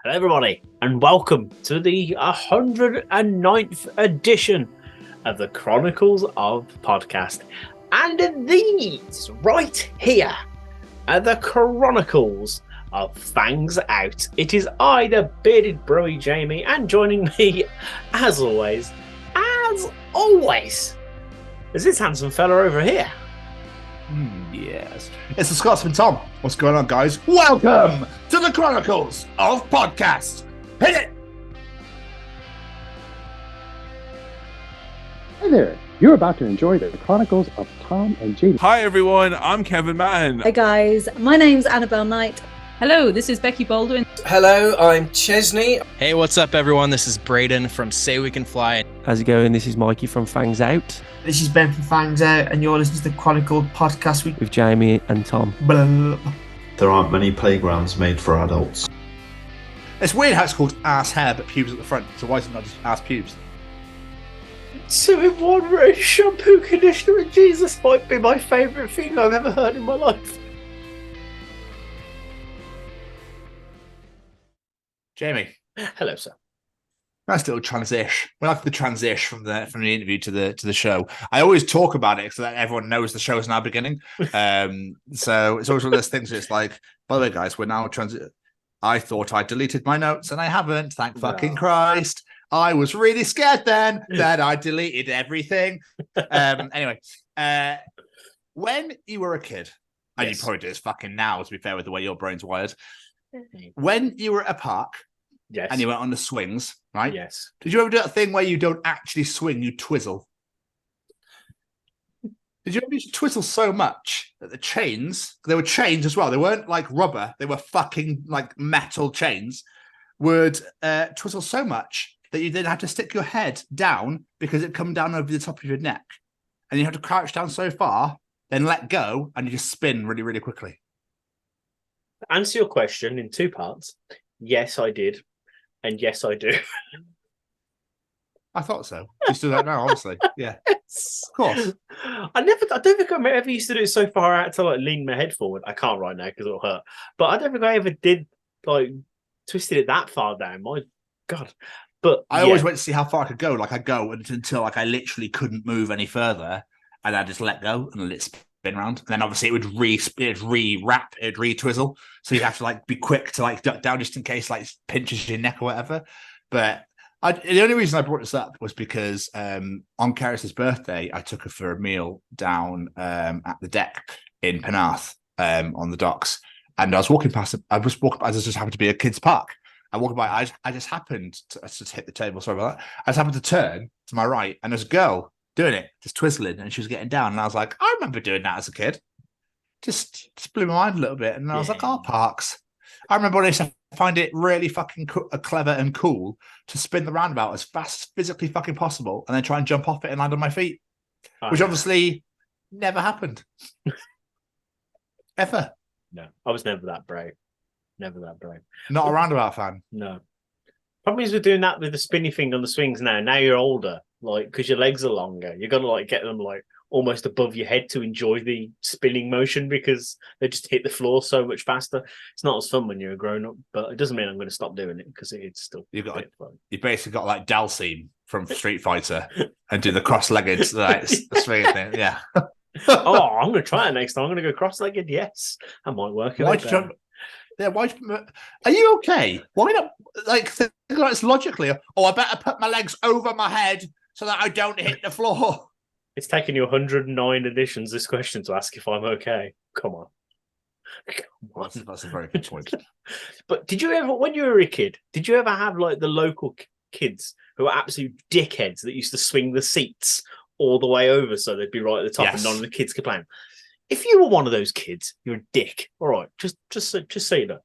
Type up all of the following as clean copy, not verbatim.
Hello, everybody, and welcome to the 109th edition of the Chronicles of Podcast. And these right here are the Chronicles of Fangs Out. It is I, the bearded broy Jamie, and joining me, as always, is this handsome fella over here. Yes. It's the Scotsman Tom. What's going on, guys? Welcome to the Chronicles of Podcast. Hit it! Hey there. You're about to enjoy the Chronicles of Tom and Jamie. Hi everyone, I'm Kevin Mann. Hi guys, my name's Annabelle Knight. Hello, this is Becky Baldwin. Hello, I'm Chesney. Hey, what's up everyone? This is Braden from Say We Can Fly. How's it going? This is Mikey from Fangs Out. This is Ben from Fangs Out, and you're listening to the Chronicle podcast with Jamie and Tom. Blah. There aren't many playgrounds made for adults. It's weird how it's called ass hair but pubes at the front, so why is it not just ass pubes? 2-in-1 roast shampoo conditioner and Jesus might be my favourite thing I've ever heard in my life. Jamie. Hello, sir. Nice little transition. We like the transition from the interview to the show. I always talk about it so that everyone knows the show is now beginning. So it's always one of those things where it's like, by the way, guys, we're now I thought I deleted my notes and I haven't. Thank fucking Christ. I was really scared then that I deleted everything. Anyway, when you were a kid, and you probably do this fucking now, to be fair, with the way your brain's wired. When you were at a park, yes, and you went on the swings, right? Yes. Did you ever do that thing where you don't actually swing, you twizzle? Did you ever used to twizzle so much that the chains, they were chains as well, they weren't like rubber, they were fucking like metal chains, would twizzle so much that you then had to stick your head down because it'd come down over the top of your neck. And you had to crouch down so far, then let go, and you just spin really, really quickly. To answer your question in two parts, yes, I did. And yes, I do. I thought so. Just do that now, obviously. Yeah. Yes. Of course. I don't think I ever used to do it so far out to like lean my head forward. I can't right now because it'll hurt. But I don't think I ever did like twisted it that far down. My God. But I always went to see how far I could go. Like I go until like I literally couldn't move any further, and I just let go and let it spin around. And then obviously it would re-wrap, it'd re-twizzle. So you'd have to like be quick to like duck down just in case like pinches your neck or whatever. But the only reason I brought this up was because on Karis's birthday, I took her for a meal down at the deck in Penarth on the docks, and I was walking past. I just happened to be a kids' park. I walked by. I just happened to just hit the table. Sorry about that. I just happened to turn to my right, and there's a girl doing it, just twizzling, and she was getting down. And I was like, I remember doing that as a kid. Just blew my mind a little bit, and I was like, oh, parks. I remember when I used to find it really fucking clever and cool to spin the roundabout as fast as physically fucking possible, and then try and jump off it and land on my feet, which obviously never happened. Ever. No, I was never that brave. Never that brave. Not a roundabout fan. No. Problem is we're doing that with the spinny thing on the swings now. Now you're older, like because your legs are longer. You got to like get them like almost above your head to enjoy the spinning motion because they just hit the floor so much faster. It's not as fun when you're a grown up, but it doesn't mean I'm going to stop doing it because it's still you basically got like Dalsim from Street Fighter and do the cross-legged like, swinging thing. Yeah. Oh, I'm going to try it next time. I'm going to go cross-legged. Yes, I might work. Why jump? Yeah, why? Are you okay? Why not? Like, think about it logically. Oh, I better put my legs over my head so that I don't hit the floor. It's taken you 109 editions this question to ask if I'm okay. Come on. That's a very good point. But did you ever, when you were a kid, did you ever have like the local kids who were absolute dickheads that used to swing the seats all the way over so they'd be right at the top and none of the kids could play them? If you were one of those kids, you're a dick. All right, just say that.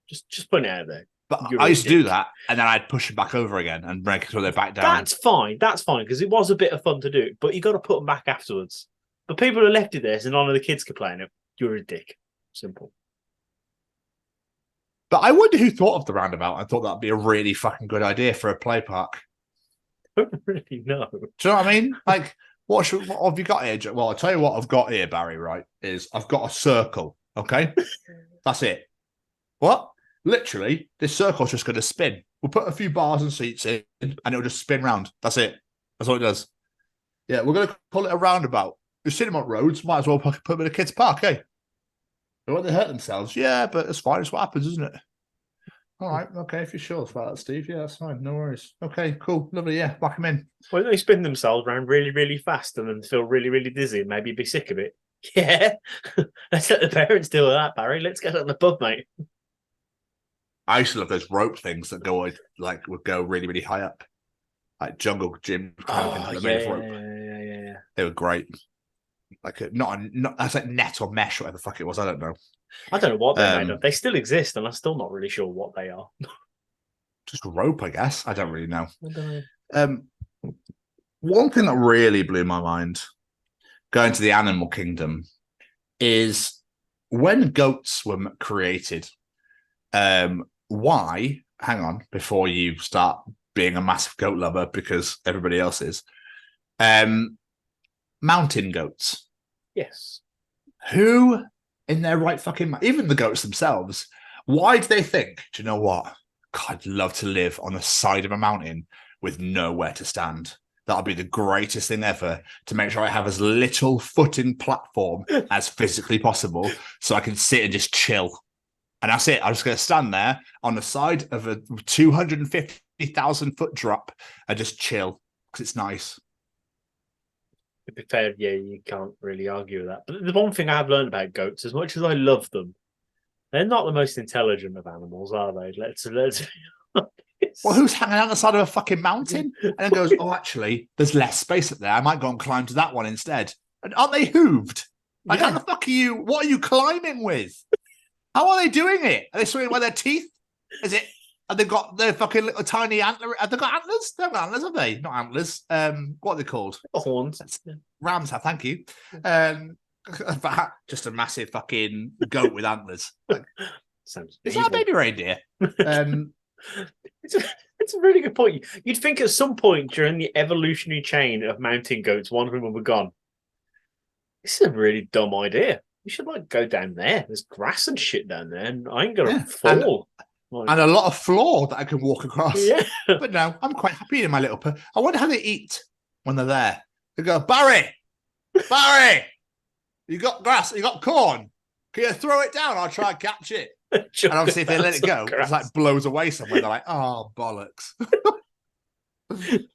Just put it out there. But I used to do that, and then I'd push them back over again and break it so they're back down. That's fine, because it was a bit of fun to do. But you got to put them back afterwards. But people who left it there, so none of the kids could play in it. You're a dick. Simple. But I wonder who thought of the roundabout. I thought that'd be a really fucking good idea for a play park. I don't really know. Do you know what I mean? Like. What have you got here? Well, I'll tell you what I've got here, Barry, right, is I've got a circle, okay? That's it. What? Literally, this circle's just going to spin. We'll put a few bars and seats in, and it'll just spin round. That's it. That's all it does. Yeah, we're going to call it a roundabout. You're sitting on roads, might as well put them in a kids' park, eh? They want to hurt themselves. Yeah, but it's fine. It's what happens, isn't it? All right, okay, if you're sure about that, Steve. Yeah, that's fine. No worries. Okay, cool. Lovely. Yeah, lock them in. Why don't they spin themselves around really, really fast and then feel really, really dizzy and maybe be sick of it? Yeah. Let's let the parents deal with that, Barry. Let's get on the pub, mate. I used to love those rope things that would go really, really high up. Like jungle gym kind of things that made of rope. Yeah. They were great. Like not that's like net or mesh, whatever the fuck it was. I don't know. I don't know what they're made of. They still exist, and I'm still not really sure what they are. Just rope, I guess. I don't really know. I don't know. One thing that really blew my mind going to the animal kingdom is when goats were created. Why? Hang on, before you start being a massive goat lover because everybody else is. Mountain goats. Yes. Who in their right fucking even the goats themselves? Why do they think? Do you know what? God, I'd love to live on the side of a mountain with nowhere to stand. That'll be the greatest thing ever to make sure I have as little footing platform as physically possible so I can sit and just chill. And that's it. I'm just going to stand there on the side of a 250,000 foot drop and just chill because it's nice. To be fair, yeah, you can't really argue with that. But the one thing I have learned about goats, as much as I love them, they're not the most intelligent of animals, are they? Let's Well, who's hanging out the side of a fucking mountain and then goes, oh, actually, there's less space up there. I might go and climb to that one instead. And aren't they hooved? Like, how the fuck are you? What are you climbing with? How are they doing it? Are they swimming with their teeth? Is it? Have they got their fucking little tiny antler? Have they got antlers? They have got antlers, have they? Not antlers. What are they called? Horns. Rams have. Thank you. Just a massive fucking goat with antlers. Like, is that a baby reindeer? It's a really good point. You'd think at some point during the evolutionary chain of mountain goats, one of them would be gone. This is a really dumb idea. You should go down there. There's grass and shit down there, and I ain't gonna fall. And a lot of floor that I can walk across. Yeah. But no, I'm quite happy in my little. I wonder how they eat when they're there. They go, Barry, you got grass, you got corn. Can you throw it down? I'll try and catch it. And obviously, if they let it go, it blows away somewhere. They're like, oh, bollocks.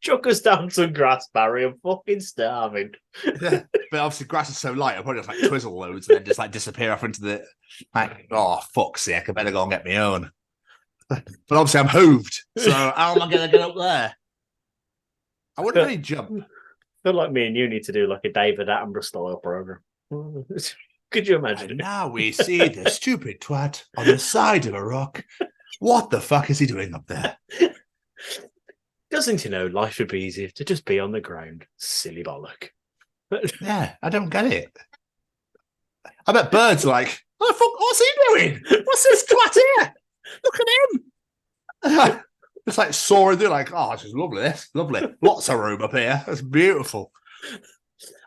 Chuck us down some grass, Barry. I'm fucking starving. Yeah, but obviously, grass is so light. I'll probably just twizzle loads and then just disappear off into the. Oh, fuck's sake! I better go and get my own. But obviously, I'm hooved. So how am I going to get up there? I wouldn't really jump. I feel like me and you need to do a David Attenborough style program. Could you imagine? And now we see the stupid twat on the side of a rock. What the fuck is he doing up there? Doesn't he know life would be easier to just be on the ground? Silly bollock. Yeah, I don't get it. I bet birds like, what the fuck? What's he doing? What's this twat here? Look at him. It's like soaring. They're like, oh, this is lovely. This lovely. Lots of room up here. That's beautiful.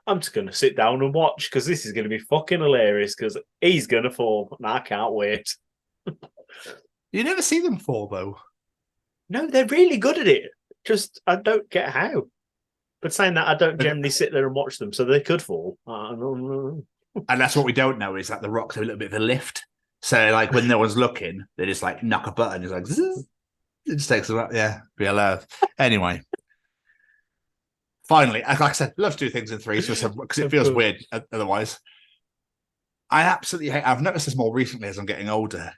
I'm just going to sit down and watch because this is going to be fucking hilarious because he's going to fall and I can't wait. You never see them fall, though. No, they're really good at it. Just, I don't get how. But saying that, I don't generally sit there and watch them, so they could fall. And that's what we don't know is that the rocks are a little bit of a lift. So, when no one's looking, they just, knock a button. It's like, zzz. It just takes a yeah, be allowed. Anyway. Finally, like I said, love to do things in threes because it feels weird otherwise. I absolutely hate. I've noticed this more recently as I'm getting older.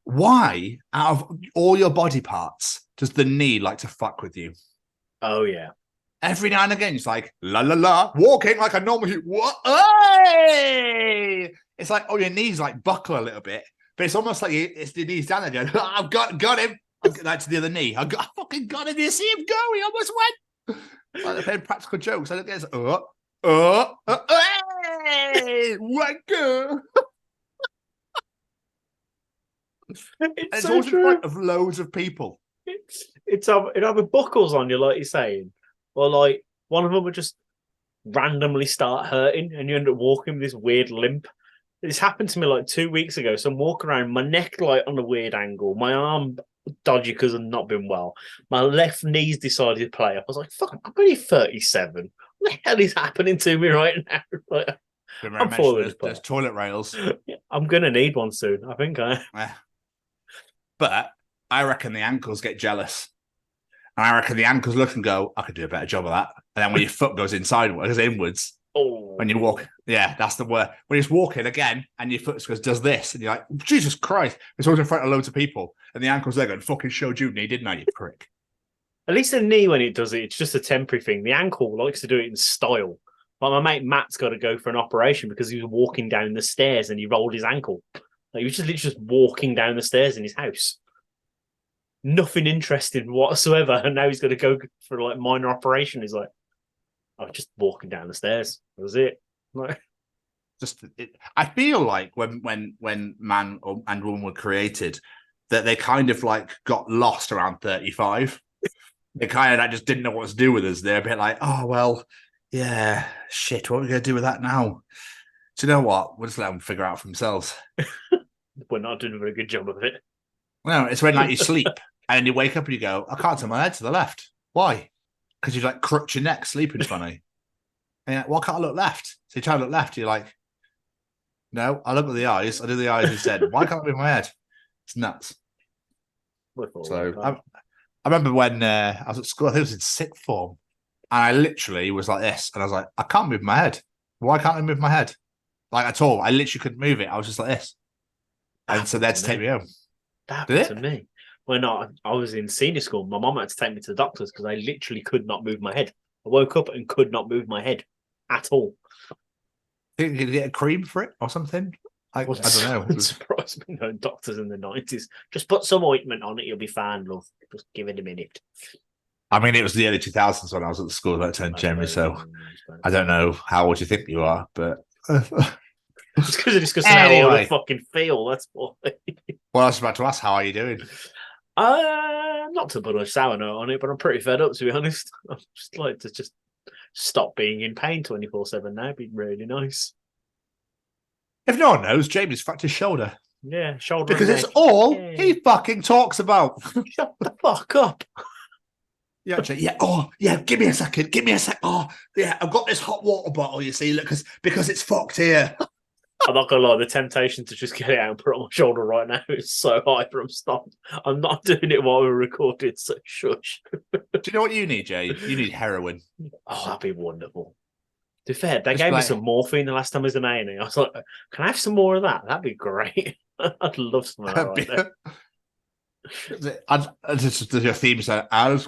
Why, out of all your body parts, does the knee like to fuck with you? Oh yeah. Every now and again, it's like la la la, walking like a normal. What? Hey! It's like your knees buckle a little bit, but it's almost like it's the knees down there going. I've got him. That's the other knee. I fucking got him. You see him go? He almost went. They're playing practical jokes. I don't get hey, wanker. It's so always true. in front of loads of people. It's either buckles on you, like you're saying, or one of them would just randomly start hurting, and you end up walking with this weird limp. This happened to me like 2 weeks ago. So I'm walking around, my neck like on a weird angle, my arm dodgy because I've not been well. My left knee's decided to play up. I was like, fuck, I'm only 37. What the hell is happening to me right now? Like, I'm falling there's toilet rails. I'm going to need one soon. I think I. But I reckon the ankles get jealous. And I reckon the ankles look and go, I could do a better job of that. And then when your foot goes inwards, when you walk, that's the word. When you're walking again and your foot does this, and you're like, Jesus Christ, it's always in front of loads of people. And the ankle's there going, fucking showed you knee, didn't I, you prick? At least the knee, when it does it, it's just a temporary thing. The ankle likes to do it in style. But my mate Matt's got to go for an operation because he was walking down the stairs and he rolled his ankle. Like, he was just literally just walking down the stairs in his house. Nothing interesting whatsoever. And now he's got to go for like minor operation. He's like, I'm just walking down the stairs. That was it. Like, I feel like when man and woman were created, that they kind of like got lost around 35. They kind of like just didn't know what to do with us. They're a bit like, oh well, yeah, shit. What are we gonna do with that now? Do you know what? We'll just let them figure out for themselves. We're not doing a very good job of it. No, it's when like you sleep and you wake up and you go, I can't turn my head to the left. Why? Because you like crutch your neck sleeping funny. And you're like, why can't I look left? So you try to look left, you're like, no, I look at the eyes. I do the eyes instead. Why can't I move my head? It's nuts. So I remember when I was at school, I think it was in sixth form, and I literally was like this, and I was like, I can't move my head. Why can't I move my head? Like at all. I literally couldn't move it. I was just like this. And so they had to take me home. That happened to me. When I was in senior school, my mum had to take me to the doctors because I literally could not move my head. I woke up and could not move my head at all. Did you get a cream for it or something? I don't know. It surprised me. No, doctors in the 90s. Just put some ointment on it, you'll be fine, love. Just give it a minute. I mean, it was the early 2000s when I was at the school that turned Jamie, so I don't know how old you think you are, but... It's because you're discussing how old I fucking feel, that's why. Well, I was about to ask, how are you doing? Not to put a sour note on it, but I'm pretty fed up, to be honest. I'd just like to just stop being in pain 24/7 now. It'd be really nice. If no one knows, Jamie's fractured his shoulder. Yeah, shoulder. Because it's all he fucking talks about. Shut the fuck up. Yeah, give me a second. Oh, yeah, I've got this hot water bottle, you see, look, because it's fucked here. I'm not gonna lie, the temptation to just get it out and put it on my shoulder right now is so high from stop. I'm not doing it while we're recording, so shush. Do you know what you need, Jay? You need heroin. Oh, that'd be wonderful. To be fair, they gave me some morphine the last time I was in A&E. I was like, can I have some more of that? That'd be great. I'd love some of that right there. This is your theme song. I was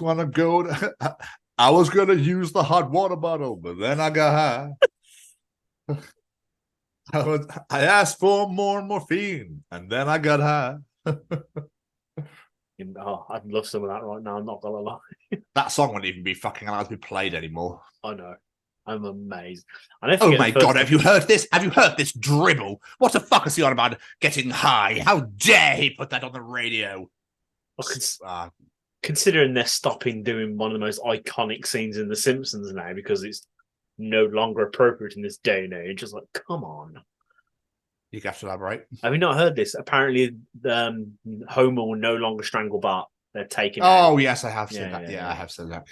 gonna use the hot water bottle, but then I got high. I asked for more morphine, and then I got high. Oh, I'd love some of that right now. I'm not gonna lie. That song wouldn't even be fucking allowed to be played anymore. I know. I'm amazed. Oh my god! Have you heard this? Have you heard this dribble? What the fuck is he on about? Getting high? How dare he put that on the radio? Considering they're stopping doing one of the most iconic scenes in The Simpsons now because it's no longer appropriate in this day and age. Just like, come on. You have to elaborate. Have you not heard this? Apparently, Homer will no longer strangle Bart. They're taking. Oh yes, I have seen that. Yeah, I have seen that.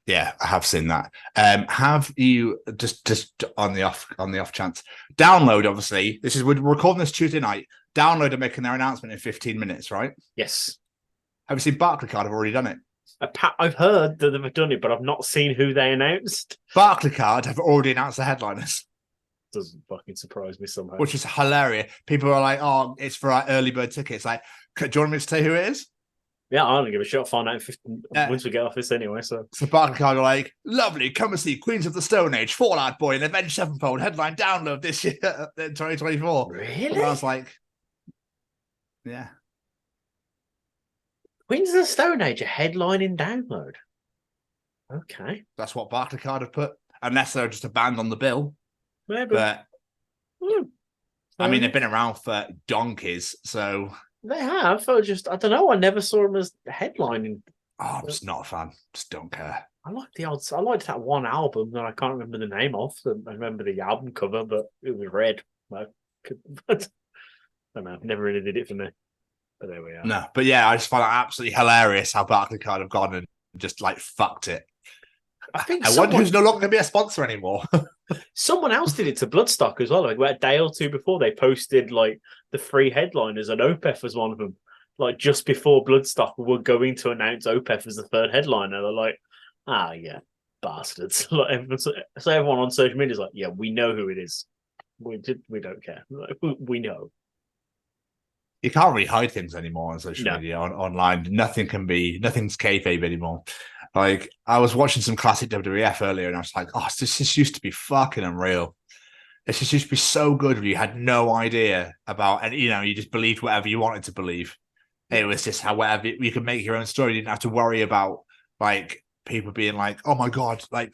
Yeah, I have seen that. Have you just on the off chance download? Obviously, we're recording this Tuesday night. Download are making their announcement in 15 minutes, right? Yes. Have you seen Barclaycard have already done it? I've heard that they've done it, but I've not seen who they announced. Barclaycard have already announced the headliners. Doesn't fucking surprise me somehow. Which is hilarious. People are like, "Oh, it's for our early bird tickets." Like, do you want me to tell you who it is? Yeah, I don't give a shit. I'll find out once we get off this anyway. So Barclaycard are like, "Lovely, come and see Queens of the Stone Age, Fall Out Boy, and Avenged Sevenfold headline download this year in 2024." Really? And I was like, "Yeah." Queens of the Stone Age are headlining download. Okay. That's what Barclaycard have put, unless they're just a band on the bill. Maybe. But, I mean, they've been around for donkeys, so... They have. I don't know. I never saw them as headlining. Oh, I'm just not a fan. Just don't care. I liked that one album that I can't remember the name of. I remember the album cover, but it was red. So I don't know. Never really did it for me. But there we are. No, but yeah, I just find it absolutely hilarious how Barclaycard have gone and just like fucked it. I think I wonder who's no longer going to be a sponsor anymore. Someone else did it to Bloodstock as well. Like a day or two before, they posted like the 3 headliners, and Opeth was one of them. Like just before Bloodstock were going to announce Opeth as the 3rd headliner, they're like, yeah, bastards. Like, so everyone on social media is like, yeah, we know who it is. We don't care. Like, we know. You can't really hide things anymore on social media, online. Nothing's kayfabe anymore. Like, I was watching some classic WWF earlier, and I was like, oh, this used to be fucking unreal. This just used to be so good when you had no idea about, and you just believed whatever you wanted to believe. It was just however you could make your own story. You didn't have to worry about like people being like, oh my god, like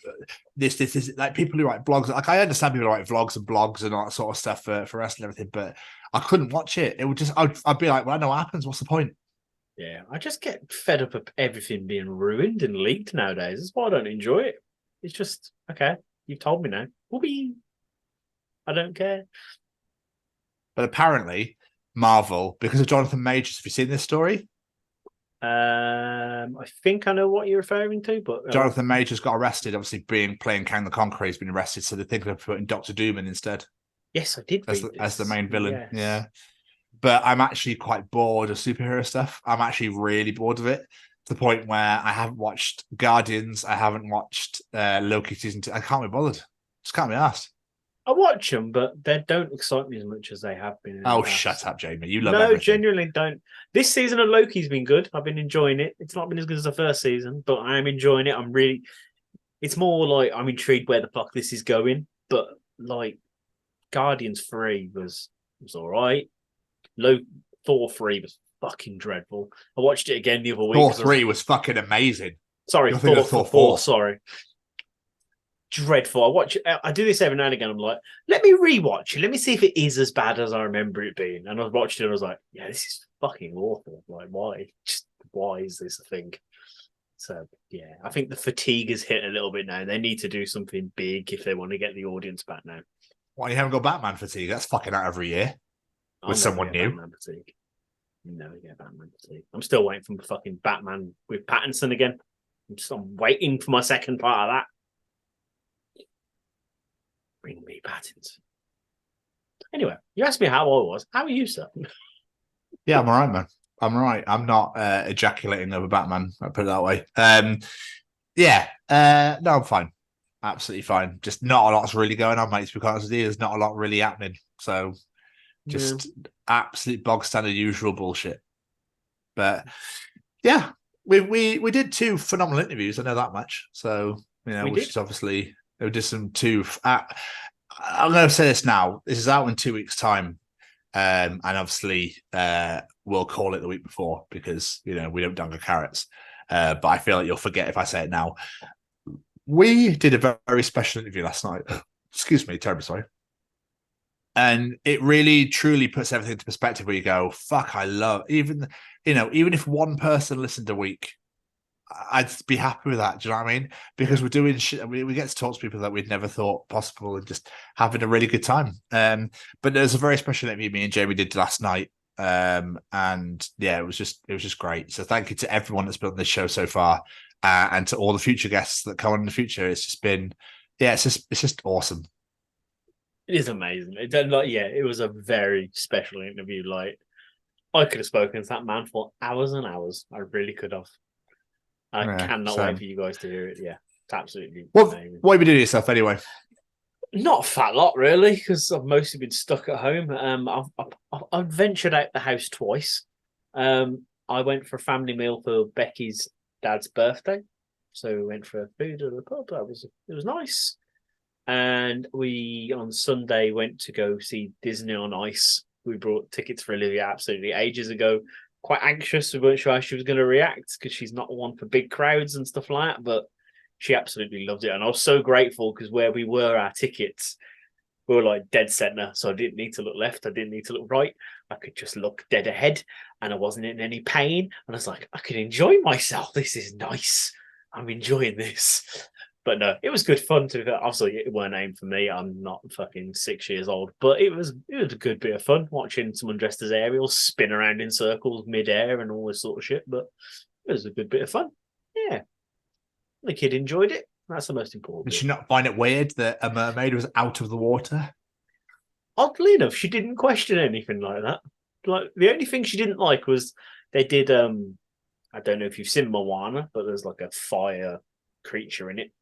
this is like people who write blogs. Like, I understand people who write vlogs and blogs and all that sort of stuff for wrestling and everything, but I couldn't watch it. It would just I'd be like, well, I know what happens. What's the point? Yeah, I just get fed up of everything being ruined and leaked nowadays. That's why I don't enjoy it. It's just, okay, you've told me now. Whoopee. I don't care. But apparently, Marvel, because of Jonathan Majors, have you seen this story? I think I know what you're referring to, but Jonathan Majors got arrested, obviously playing Kang the Conqueror. He's been arrested, so they're thinking of putting Doctor Doom in instead. Yes, I did as the main villain. Yes. Yeah. But I'm actually quite bored of superhero stuff. I'm actually really bored of it, to the point where I haven't watched Guardians. I haven't watched Loki season 2. I can't be bothered. Just can't be asked. I watch them, but they don't excite me as much as they have been. Oh, shut up, Jamie. You love everything. Genuinely don't. This season of Loki's been good. I've been enjoying it. It's not been as good as the first season, but I am enjoying it. It's more like I'm intrigued where the fuck this is going. But like Guardians 3 was all right. Thor 3 was fucking dreadful. I watched it again the other week. Thor 3 was fucking amazing. Sorry, Thor 4. Sorry. Dreadful. I do this every now and again. I'm like, let me rewatch it. Let me see if it is as bad as I remember it being. And I watched it and I was like, yeah, this is fucking awful. Like, why? Just why is this a thing? So yeah, I think the fatigue has hit a little bit now. They need to do something big if they want to get the audience back now. Why you haven't got Batman fatigue? That's fucking out every year with someone new. Batman fatigue. You never get Batman fatigue. I'm still waiting for fucking Batman with Pattinson again. I'm waiting for my second part of that. Bring me Pattinson. Anyway, you asked me how I was. How are you, sir? Yeah, I'm all right, man. I'm all right. I'm not ejaculating over Batman. I'll put it that way. No, I'm fine. Absolutely fine. Just not a lot's really going on, mate. To be honest with you, there's not a lot really happening. So just absolute bog standard usual bullshit. But yeah, we did 2 phenomenal interviews. I know that much. So which is obviously we did some 2. I'm going to say this now. This is out in 2 weeks' time, and obviously we'll call it the week before because we don't dangle carrots. But I feel like you'll forget if I say it now. We did a very special interview last night. Excuse me, terribly sorry. And it really, truly puts everything into perspective where you go, fuck, I love, even if one person listened a week, I'd be happy with that. Do you know what I mean? Because we're doing shit. We get to talk to people that we'd never thought possible and just having a really good time. But there's a very special interview me and Jamie did last night. And yeah, it was just great. So thank you to everyone that's been on this show so far. And to all the future guests that come on in the future. It's just been, it's just awesome. It is amazing. It was a very special interview. Like, I could have spoken to that man for hours and hours. I really could have. I cannot wait for you guys to hear it. Yeah, it's absolutely amazing. What have you doing to yourself anyway? Not a fat lot, really, because I've mostly been stuck at home. I've ventured out the house twice. I went for a family meal for Becky's dad's birthday, so we went for food at the pub. It was nice. And we on Sunday went to go see Disney on Ice. We brought tickets for Olivia absolutely ages ago. Quite anxious. We weren't sure how she was going to react because she's not one for big crowds and stuff like that, but she absolutely loved it. And I was so grateful because where we were, our tickets, we were like dead center. So I didn't need to look left. I didn't need to look right. I could just look dead ahead and I wasn't in any pain. And I was like, I could enjoy myself. This is nice. I'm enjoying this. But no, it was good fun to. Obviously, it weren't aimed for me. I'm not fucking 6 years old, but it was a good bit of fun watching someone dressed as Ariel spin around in circles mid-air and all this sort of shit. But it was a good bit of fun. Yeah, the kid enjoyed it. That's the most important. Did bit. she not find it weird that a mermaid was out of the water? Oddly enough, she didn't question anything like that. Like the only thing she didn't like was they did. I don't know if you've seen Moana, but there's like a fire creature in it.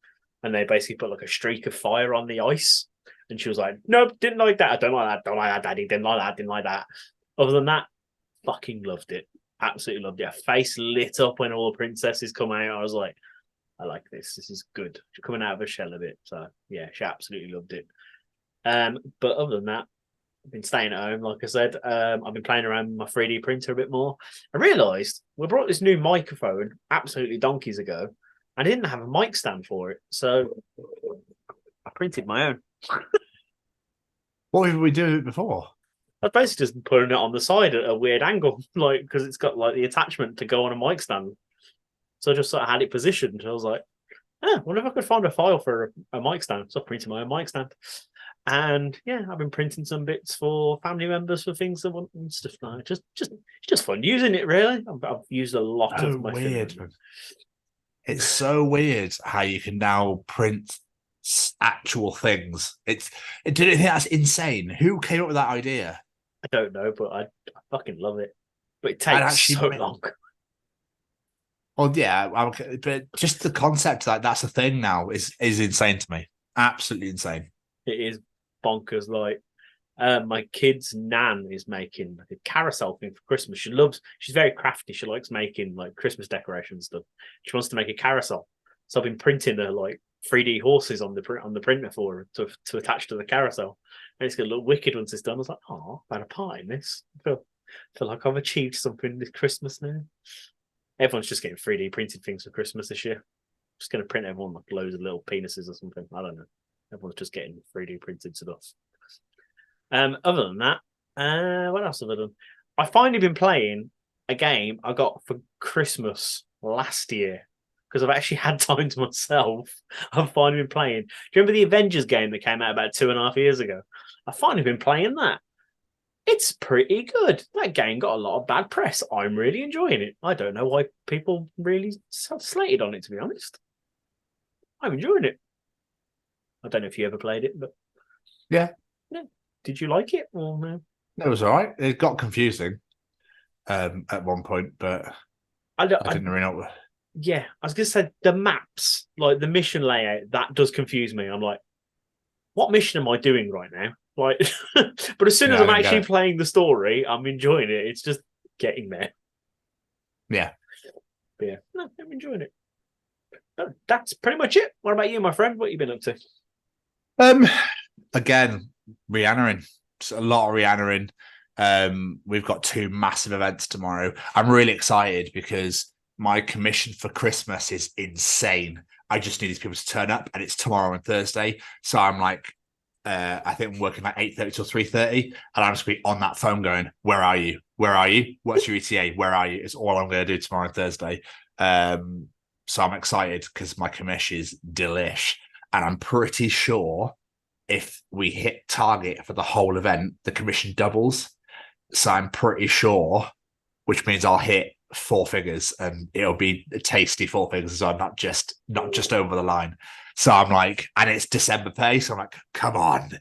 And they basically put like a streak of fire on the ice. And she was like, nope, didn't like that. I don't like that. Don't like that, Daddy. Didn't like that. Didn't like that. Other than that, fucking loved it. Absolutely loved it. Her face lit up when all the princesses come out. I was like, I like this. This is good. She's coming out of her shell a bit. So yeah, she absolutely loved it. But other than that, I've been staying at home, like I said. I've been playing around with my 3D printer a bit more. I realised we brought this new microphone absolutely donkeys ago. I didn't have a mic stand for it, so I printed my own. What did we do before? I was basically just putting it on the side at a weird angle, like because it's got like the attachment to go on a mic stand. So I just sort of had it positioned. I was like, I wonder if I could find a file for a mic stand. So I printed my own mic stand. And yeah, I've been printing some bits for family members for things that want and stuff like that. It's just fun using it, really. I've used a lot of my weird. film. It's so weird how you can now print actual things. Do you think that's insane? Who came up with that idea? I don't know, but I fucking love it. But it takes so long. Well, yeah, but just the concept that that's a thing now is insane to me. Absolutely insane. It is bonkers. Like my kid's nan is making like a carousel thing for Christmas. She's very crafty. She likes making like Christmas decoration stuff. She wants to make a carousel. So I've been printing her like 3D horses on the printer for her to attach to the carousel. And it's gonna look wicked once it's done. I was like, oh, I've had a part in this. I feel like I've achieved something this Christmas now. Everyone's just getting 3D printed things for Christmas this year. Just gonna print everyone like loads of little penises or something. I don't know. Everyone's just getting 3D printed stuff. Other than that, what else have I done? I've finally been playing a game I got for Christmas last year because I've actually had time to myself. I've finally been playing. Do you remember the Avengers game that came out about 2.5 years ago? I've finally been playing that. It's pretty good. That game got a lot of bad press. I'm really enjoying it. I don't know why people really slated on it, to be honest. I'm enjoying it. I don't know if you ever played it, but yeah. Did you like it or no? It was all right. It got confusing at one point, but I didn't really know. Yeah, I was going to say the maps, like the mission layout, that does confuse me. I'm like, what mission am I doing right now? Like, but as soon as I'm actually playing the story, I'm enjoying it. It's just getting there. Yeah. But yeah, no, I'm enjoying it. That's pretty much it. What about you, my friend? What have you been up to? Again, Rhiannoing. Just a lot of Rhiannoing. We've got 2 massive events tomorrow. I'm really excited because my commission for Christmas is insane. I just need these people to turn up, and it's tomorrow and Thursday. So I'm like, I think I'm working like 8:30 till 3:30, and I'm just be on that phone going, "Where are you? Where are you? What's your ETA? Where are you?" It's all I'm going to do tomorrow and Thursday. So I'm excited because my commission is delish, and I'm pretty sure if we hit target for the whole event, the commission doubles. So I'm pretty sure, which means I'll hit 4 figures, and it'll be a tasty 4 figures as well, not just over the line. So I'm like, and it's December pay, so I'm like, come on.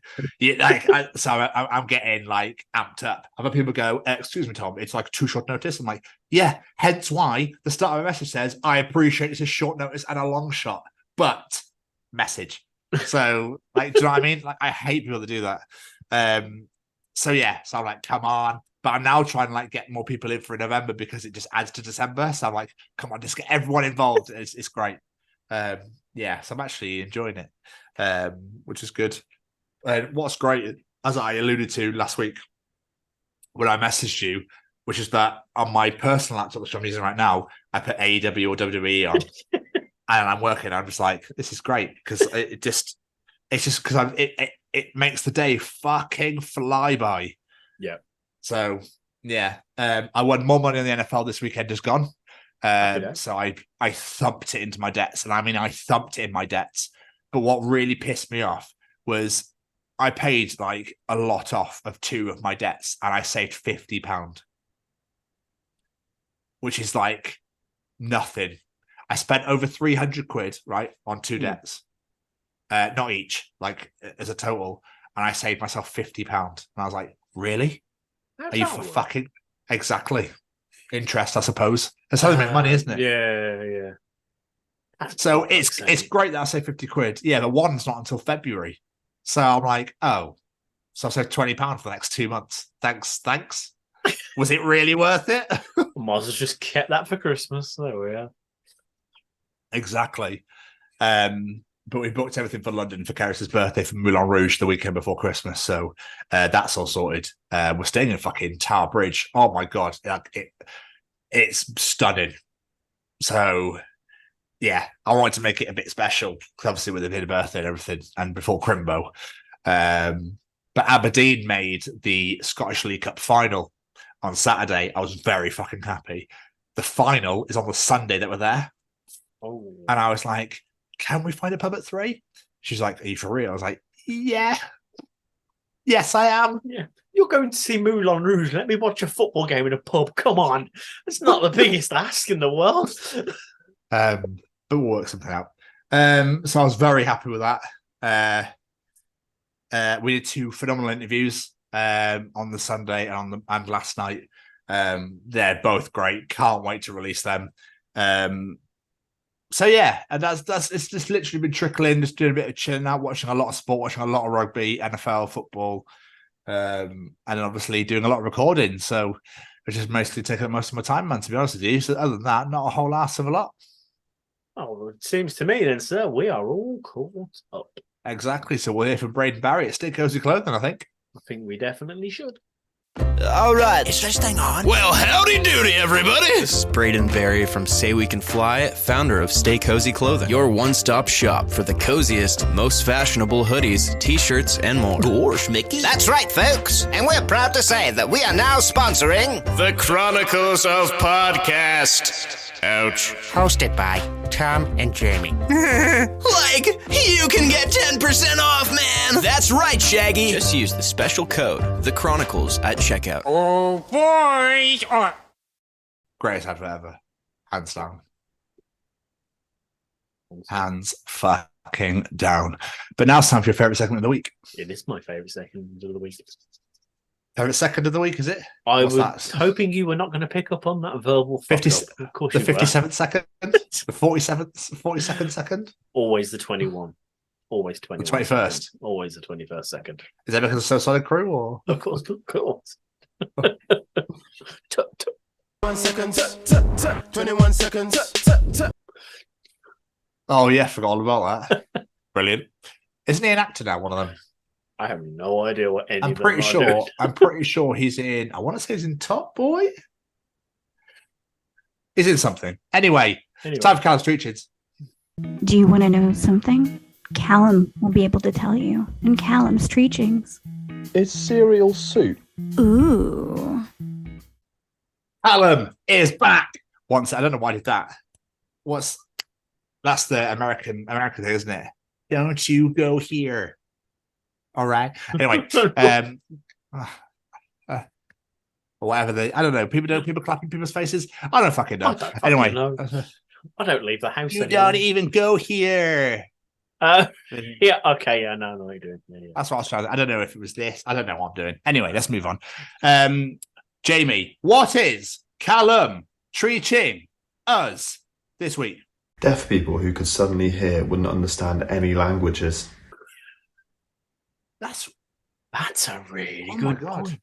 I'm getting like amped up. I've had people go, excuse me, Tom, it's like too short notice. I'm like, yeah, hence why the start of a message says, I appreciate it's a short notice and a long shot, but message. So like, do you know what I mean? Like, I hate people that do that. So I'm like, come on. But I'm now trying to like get more people in for November because it just adds to December. So I'm like, come on, just get everyone involved. It's great. So I'm actually enjoying it, which is good. And what's great, as I alluded to last week when I messaged you, which is that on my personal laptop, which I'm using right now, I put AEW or WWE on, and I'm working. I'm just like, this is great because it makes the day fucking fly by. Yeah. So I won more money on the NFL this weekend just gone. So I thumped it into my debts, and I mean I thumped it in my debts. But what really pissed me off was I paid like a lot off of 2 of my debts, and I saved £50, which is like nothing. I spent over 300 quid, right, on 2 debts, not each, like as a total, and I saved myself £50. And I was like, really? Are you fucking exactly? Interest, I suppose. That's how they make money, isn't it? Yeah. So it's great that I saved 50 quid. Yeah, the one's not until February. So I'm like, oh, so I saved £20 for the next 2 months. Thanks. Was it really worth it? Might as well just kept that for Christmas. There we are. Exactly. But we booked everything for London for Karis's birthday for Moulin Rouge the weekend before Christmas. So that's all sorted. We're staying in fucking Tower Bridge. Oh my God. It's stunning. So yeah, I wanted to make it a bit special, because obviously with the birthday and everything, and before Crimbo. But Aberdeen made the Scottish League Cup final on Saturday. I was very fucking happy. The final is on the Sunday that we're there. Oh. And I was like, can we find a pub at 3? She's like, are you for real? I was like, yeah. Yes, I am. Yeah. You're going to see Moulin Rouge. Let me watch a football game in a pub. Come on. It's not the biggest ask in the world. But we'll work something out. So I was very happy with that. We did 2 phenomenal interviews on the Sunday and last night. They're both great. Can't wait to release them. So yeah, and that's it's just literally been trickling, just doing a bit of chilling out, watching a lot of sport, watching a lot of rugby, NFL, football, and then obviously doing a lot of recording. So which is mostly taking up most of my time, man, to be honest with you. So other than that, not a whole ass of a lot. Oh, it seems to me then, sir, we are all caught up. Exactly. So we're here for Braden Barry at Stay Cozy Clothing, I think. I think we definitely should. All right. Is this thing on? Well, howdy doody, everybody. This is Braden Barry from Say We Can Fly, founder of Stay Cozy Clothing, your one-stop shop for the coziest, most fashionable hoodies, t-shirts, and more. Gosh, Mickey. That's right, folks. And we're proud to say that we are now sponsoring the Chronicles of Podcast. Ouch. Hosted by Tom and Jamie. Like, you can get 10% off, man! That's right, Shaggy! Just use the special code, The Chronicles, at checkout. Oh, boy! Oh. Greatest advert ever. Hands down. Hands fucking down. But now it's time for your favourite segment of the week. It is my favourite segment of the week. Favourite second of the week, is it? I was hoping you were not going to pick up on that verbal 50, of course the you 57th second? The 42nd second? Always the 21. Always 21. The 21st? Always the 21st second. Is that because of So Solid Crew? Or? Of course. 21 seconds. 21 seconds. Oh, yeah, forgot all about that. Brilliant. Isn't he an actor now, one of them? I have no idea what any I'm of them pretty are sure. doing. I'm pretty sure he's in. I want to say he's in Top Boy. He's in something. Anyway. Time for Callum's Treachings. Do you want to know something? Callum will be able to tell you in Callum's Treachings. Is cereal soup? Ooh. Callum is back. Once I don't know why I did that. That's the American thing, isn't it? Don't you go here. All right. Anyway, whatever I don't know. People clapping people's faces. I don't fucking know. Anyway, I don't leave the house. You don't even go here. Yeah. Okay. Yeah. No. You're doing. Yeah. That's what I was trying to. I don't know if it was this. I don't know what I'm doing. Anyway, let's move on. Jamie, what is Callum Treaching us this week? Deaf people who could suddenly hear wouldn't understand any languages. That's a really good point.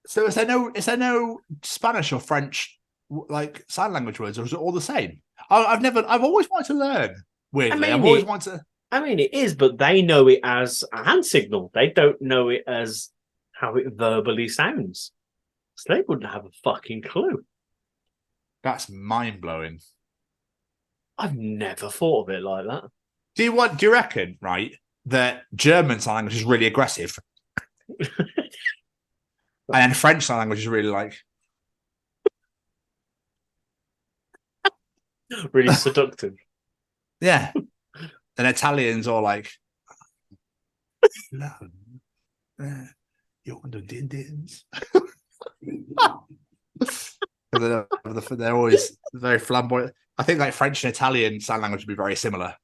So is there no Spanish or French like sign language words, or is it all the same? I've always wanted to learn. Weirdly, I've always wanted to. I mean, it is, but they know it as a hand signal. They don't know it as how it verbally sounds. So they wouldn't have a fucking clue. That's mind blowing. I've never thought of it like that. Do you reckon, right, that German sign language is really aggressive? And then French sign language is really like... Really seductive. Yeah. And Italians are like, no, you want to din-dins? They're always very flamboyant. I think like French and Italian sign language would be very similar.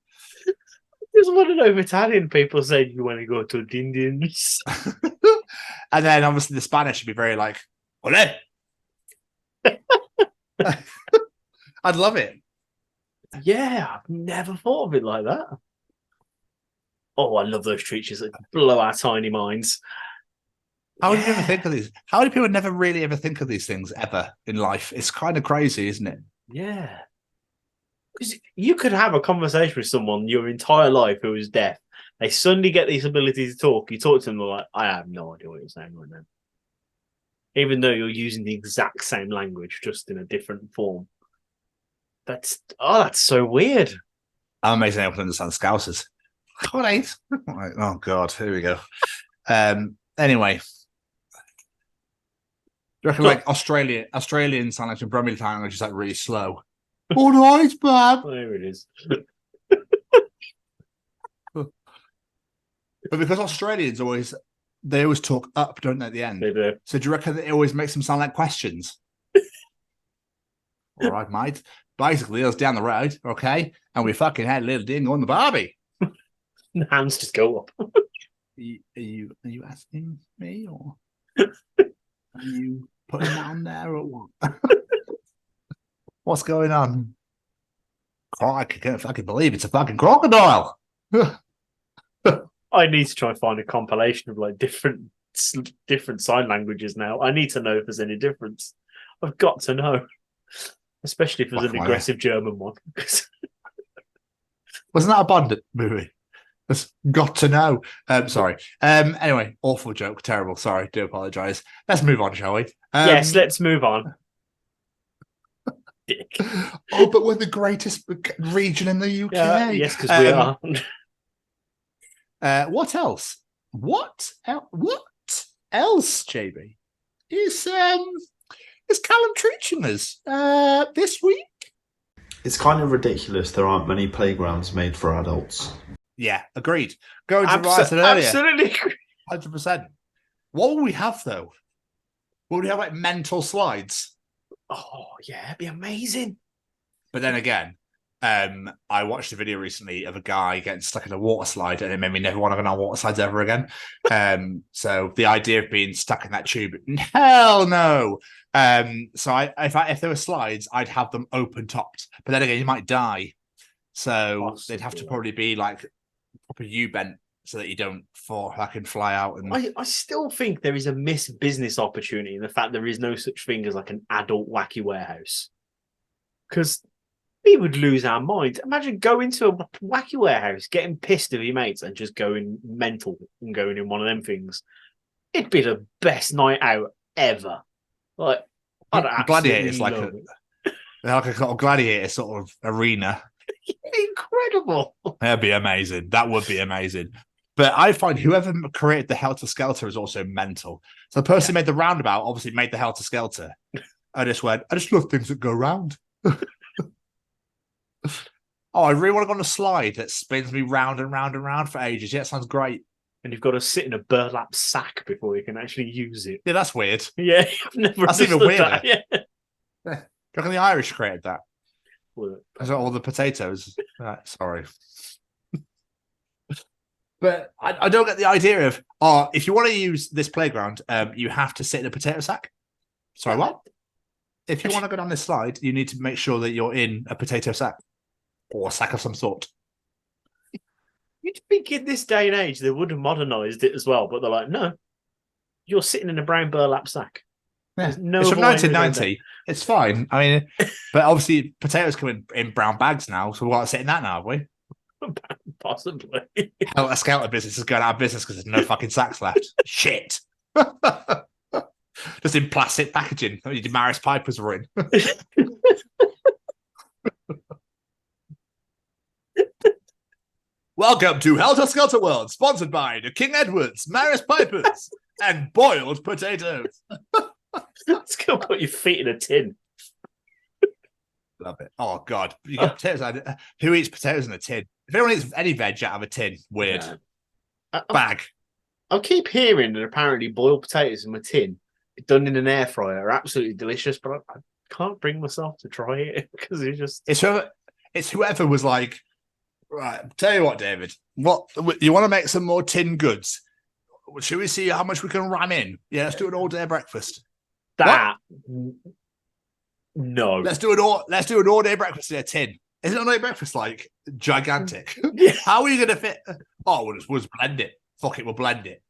Just want to know if Italian people say you want to go to Dindins. And then obviously the Spanish would be very like, ole. I'd love it. Yeah, I've never thought of it like that. Oh, I love those treaches that blow our tiny minds. How would you ever think of these? How do people never really ever think of these things ever in life? It's kind of crazy, isn't it? Yeah. Because you could have a conversation with someone your entire life who is deaf. They suddenly get this ability to talk. You talk to them, they're like, I have no idea what you're saying right now. Even though you're using the exact same language, just in a different form. That's so weird. I'm amazing able to understand Scousers. Oh God, here we go. Anyway. Do you reckon like Australian sign language and Brummy sign language is like really slow? All right, Bob. There it is. But because Australians always talk up, don't they, at the end? They do. So do you reckon that it always makes them sound like questions? All right, mate. Basically, it was down the road, okay? And we fucking had a little ding on the Barbie. The hands just go up. Are you asking me, or are you putting that on there, or what? What's going on? Oh, I can't fucking believe it's a fucking crocodile. I need to try and find a compilation of like different sign languages now. I need to know if there's any difference. I've got to know, especially if there's an aggressive German one. Wasn't that a Bond movie? That's got to know. Sorry. Anyway, awful joke. Terrible. Sorry. Do apologise. Let's move on, shall we? Yes, let's move on. Dick. Oh, but we're the greatest region in the UK. Yes, because we are. What else? What else, JB? Is Callum Treachings this week? It's kind of ridiculous there aren't many playgrounds made for adults. Yeah, agreed. Going to what I said earlier. Absolutely. 100%. What will we have, though? Will we have, like, mental slides? Oh, yeah, it'd be amazing. But then again, I watched a video recently of a guy getting stuck in a water slide, and it made me never want to go on water slides ever again. So the idea of being stuck in that tube, hell no. So if there were slides, I'd have them open topped. But then again, you might die. So they'd have to probably be like proper U-bent so that you don't fall back and fly out. And I still think there is a missed business opportunity in the fact there is no such thing as like an adult wacky warehouse. Because we would lose our minds. Imagine going to a wacky warehouse, getting pissed at your mates and just going mental and going in one of them things. It'd be the best night out ever. Like, Gladiator is like a sort of gladiator sort of arena. Incredible. That'd be amazing. That would be amazing. But I find whoever created the Helter Skelter is also mental. So the person who made the roundabout obviously made the Helter Skelter. I just love things that go round. Oh, I really want to go on a slide that spins me round and round and round for ages. Yeah, it sounds great. And you've got to sit in a burlap sack before you can actually use it. Yeah, that's weird. Yeah, I've never That's even weirder. that. Yeah. Do you reckon the Irish created that? Well, Is that all the potatoes? Sorry. But I don't get the idea of, if you want to use this playground, you have to sit in a potato sack. Sorry, what? If you want to go down this slide, you need to make sure that you're in a potato sack or a sack of some sort. You'd think in this day and age they would have modernised it as well, but they're like, no, you're sitting in a brown burlap sack. Yeah. No It's from way 1990. It's fine. I mean, but obviously potatoes come in brown bags now, so we've got to sit in that now, have we? Possibly. Hell, a Scouter business is going out of business because there's no fucking sacks left. Shit. Just in plastic packaging. The Maris Pipers were in. Welcome to Helter Skelter World, sponsored by the King Edwards, Maris Pipers, and boiled potatoes. Let's go put your feet in a tin. Love it. Oh God, you get potatoes. Who eats potatoes in a tin? If anyone eats any veg out of a tin, weird. Bag. I keep hearing that apparently boiled potatoes in a tin, done in an air fryer, are absolutely delicious, but I can't bring myself to try it because it's whoever was like, right. Tell you what, David. What you want to make some more tin goods? Should we see how much we can ram in? Yeah, let's do an all-day breakfast. No. Let's do an all-day breakfast in a tin. Isn't all-day breakfast like gigantic? How are you going to fit? Oh, we'll just blend it. Fuck it, we'll blend it.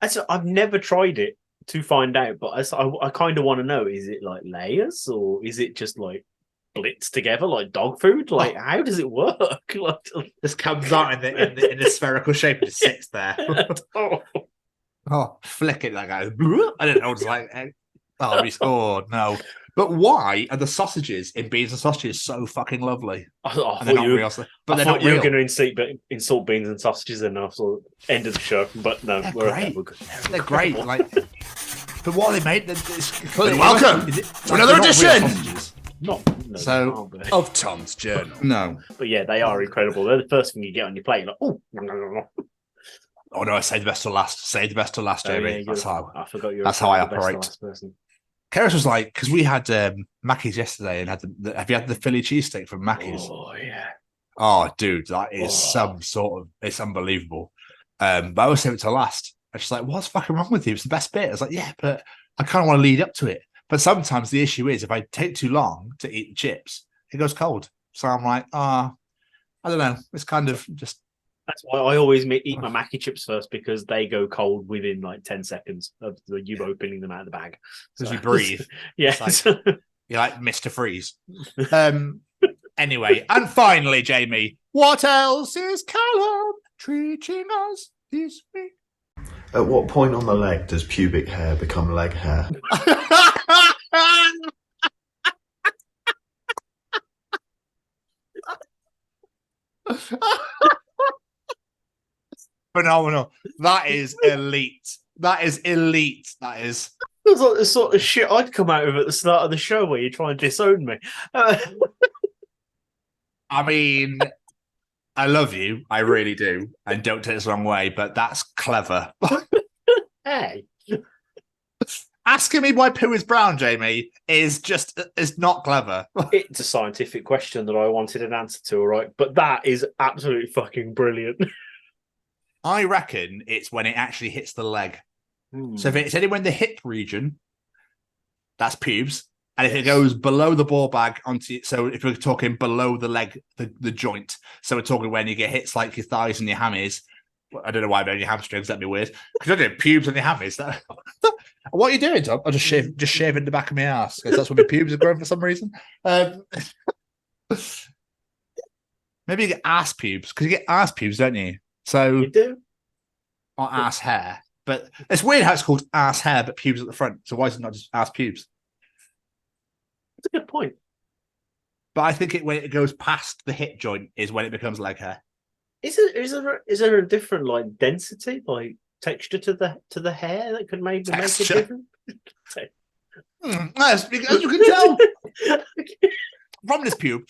I've never tried it to find out, but I kind of want to know: is it like layers, or is it just like blitzed together like dog food? Like, how does it work? Like, this comes out in the spherical shape and just sits there. Flick it like that. I don't know. It's like, oh no. But why are the sausages in Beans and Sausages so fucking lovely? I thought you were going to insult beans and sausages, and I thought end of the show. But no, they're great. They're great. Like, but what they made, welcome to another edition of Tom's Journal. No, but yeah, they are incredible. They're the first thing you get on your plate. Like, oh no, I saved the best to last. Save the best to last, Jamie. Yeah, I forgot you. That's how I operate. Keris was like, because we had Mackey's yesterday and have you had the Philly cheesesteak from Mackey's? Oh yeah. Oh dude, that is it's unbelievable. But I always save it to last. And she's like, what's fucking wrong with you? It's the best bit. I was like, yeah, but I kind of want to lead up to it. But sometimes the issue is if I take too long to eat the chips, it goes cold. So I'm like, I don't know. It's kind of just. That's why I always eat my Mackie chips first, because they go cold within like 10 seconds of you opening them out of the bag. Because you breathe. Yeah. You're like Mr. Freeze. Anyway, and finally, Jamie, what else is Callum treating us this week? At what point on the leg does pubic hair become leg hair? Phenomenal. That is elite. That is elite. That is. It's like the sort of shit I'd come out with at the start of the show where you try and disown me. I mean, I love you. I really do. And don't take this the wrong way, but that's clever. Hey. Asking me why poo is brown, Jamie, is not clever. It's a scientific question that I wanted an answer to, all right? But that is absolutely fucking brilliant. I reckon it's when it actually hits the leg. So if it's anywhere in the hip region, that's pubes. And if it goes below the ball bag so if we're talking below the leg, the joint, so we're talking when you get hits like your thighs and your hammies. I don't know why I'm on your hamstrings, that'd be weird. Because I do pubes on your hammies. What are you doing, Tom? I'm just shaving the back of my ass, because that's where my pubes are growing for some reason. Maybe you get ass pubes, because you get ass pubes, don't you? So you do, or ass hair, but it's weird how it's called ass hair, but pubes at the front. So why is it not just ass pubes? That's a good point. But I think when it goes past the hip joint is when it becomes leg hair. Is there a different like density, like texture to the hair that could maybe make it different? As you can tell from this pube,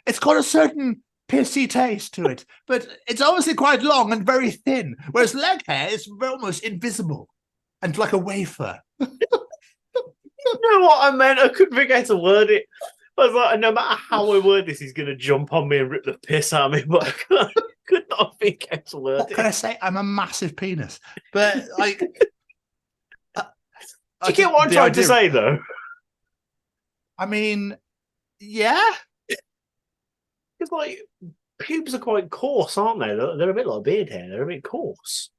it's got a certain pissy taste to it, but it's obviously quite long and very thin, whereas leg hair is almost invisible and like a wafer. You know what I meant? I couldn't figure out how to word it. I was like, no matter how I word this, he's going to jump on me and rip the piss out of me, but I could not think how to word it. What can I say? I'm a massive penis. But, like... Do you get what I'm trying to say, though? I mean, yeah. It's like, pubes are quite coarse, aren't they? They're a bit like beard hair. They're a bit coarse.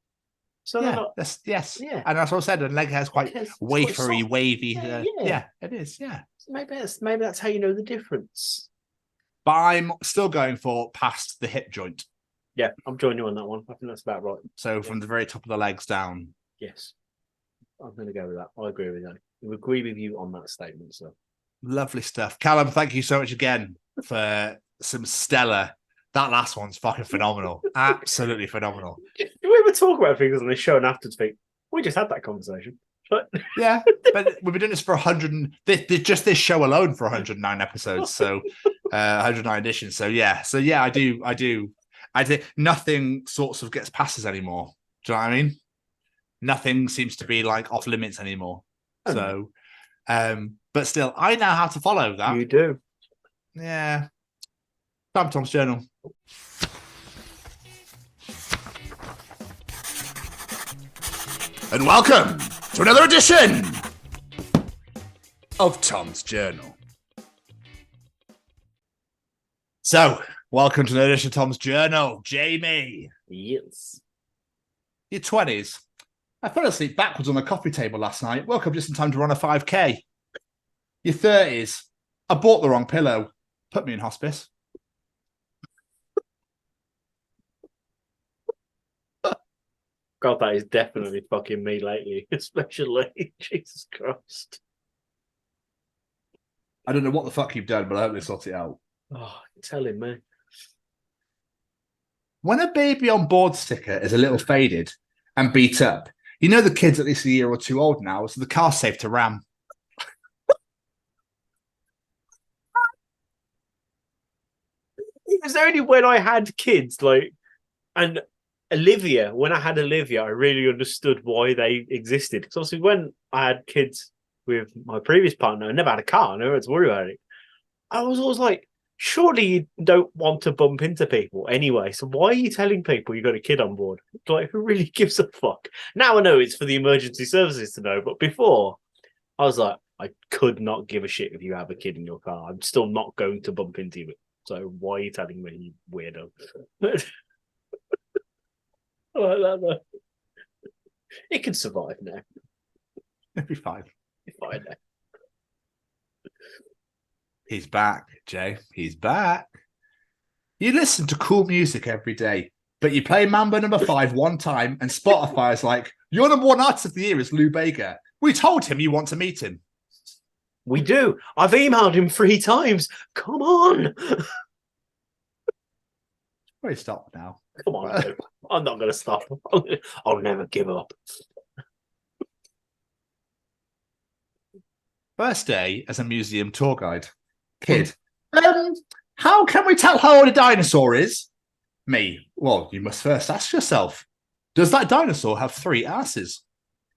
So yeah, not... yes. Yeah. And that's what I said, and leg hair is quite wafery, quite wavy. Yeah, it is, yeah. Maybe that's how you know the difference. But I'm still going for past the hip joint. Yeah, I'm joining you on that one. I think that's about right. So from the very top of the legs down. Yes. I'm going to go with that. I agree with that. I agree with you on that statement, so. Lovely stuff. Callum, thank you so much again for some stellar. That last one's fucking phenomenal. Absolutely phenomenal. Do we ever talk about things on this show and after think, we just had that conversation? Yeah, but we've been doing this for 100. Just this show alone for 109 episodes, so 109 editions. So yeah, I do. Nothing sorts of gets past us anymore. Do you know what I mean? Nothing seems to be like off limits anymore. So, but still, I know how to follow that. You do. Yeah. Time Tom's Journal. And welcome to another edition of Tom's Journal. So, welcome to another edition of Tom's Journal. Jamie. Yes. Your 20s. I fell asleep backwards on the coffee table last night. Woke up just in time to run a 5K. Your 30s. I bought the wrong pillow. Put me in hospice. God, that is definitely fucking me lately, especially. Jesus Christ. I don't know what the fuck you've done, but I hope they sort it out. Oh, you're telling me. When a baby on board sticker is a little faded and beat up, you know the kid's at least a year or two old now, so the car's safe to ram. It was only when I had kids, and Olivia, when I had Olivia, I really understood why they existed. Because obviously when I had kids with my previous partner, I never had a car, I never had to worry about it. I was always like, surely you don't want to bump into people anyway, so why are you telling people you got a kid on board? Like, who really gives a fuck? Now I know it's for the emergency services to know, but before, I was like, I could not give a shit if you have a kid in your car. I'm still not going to bump into you. So why are you telling me, you weirdo? I like that, though. It can survive now. It'll be fine. It's fine now. He's back, Jay. He's back. You listen to cool music every day, but you play Mambo number 5 one time, and Spotify is like, your number one artist of the year is Lou Bega. We told him you want to meet him. We do. I've emailed him 3 times. Come on. Probably stop now. Come on. Lou. I'm not going to stop. I'll never give up. First day as a museum tour guide. Kid. How can we tell how old a dinosaur is? Me. Well, you must first ask yourself, does that dinosaur have 3 asses?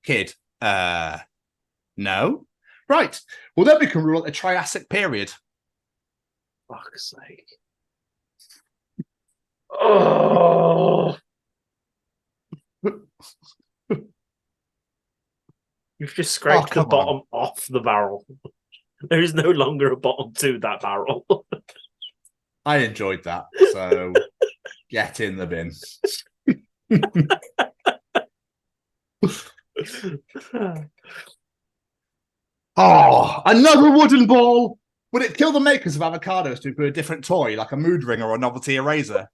Kid. No. Right. Well, then we can rule out the Triassic period. Fuck's sake. Oh. You've just scraped the bottom off the barrel. There is no longer a bottom to that barrel. I enjoyed that, so get in the bin. Oh, another wooden ball! Would it kill the makers of avocados to include a different toy, like a mood ring or a novelty eraser?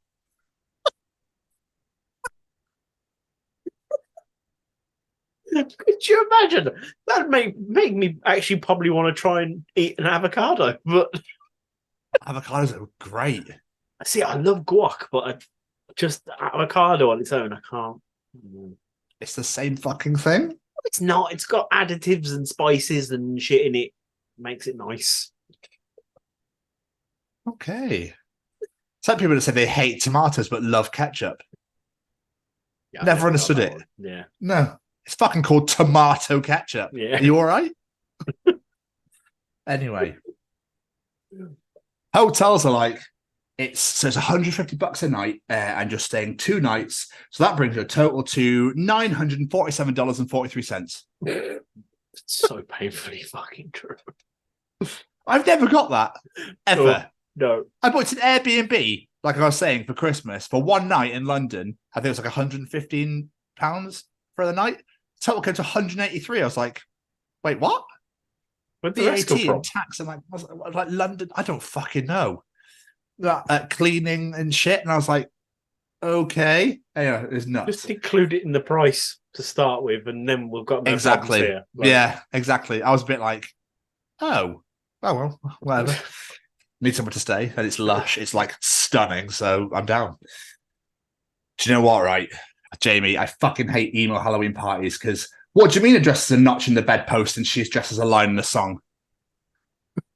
Could you imagine? That'd make me actually probably want to try and eat an avocado. But avocados are great. See, I love guac, but just avocado on its own, I can't. It's the same fucking thing. It's not. It's got additives and spices and shit in it. Makes it nice. Okay. Some people that say they hate tomatoes but love ketchup. Yeah, Never understood it. Yeah. No. It's fucking called tomato ketchup. Yeah. Are you all right? Anyway. Hotels are like, it's $150 a night and you're staying 2 nights. So that brings your total to $947.43. It's so painfully fucking true. I've never got that. Ever. No. I booked an Airbnb, like I was saying, for Christmas for 1 night in London. I think it was like £115 for the night. Total came to 183. I was like, wait, what? Where'd the rest come VAT from? and tax. And I was like London. I don't fucking know. Cleaning and shit. And I was like, okay. Anyway, it's nuts. Just include it in the price to start with, and then we've got no Exactly. problems here. Yeah, exactly. I was a bit like, oh well, whatever. Need somewhere to stay, and it's lush. It's like stunning, so I'm down. Do you know what, right, Jamie? I fucking hate emo Halloween parties because What do you mean it dresses a notch in the bedpost and she's dressed as a line in a song?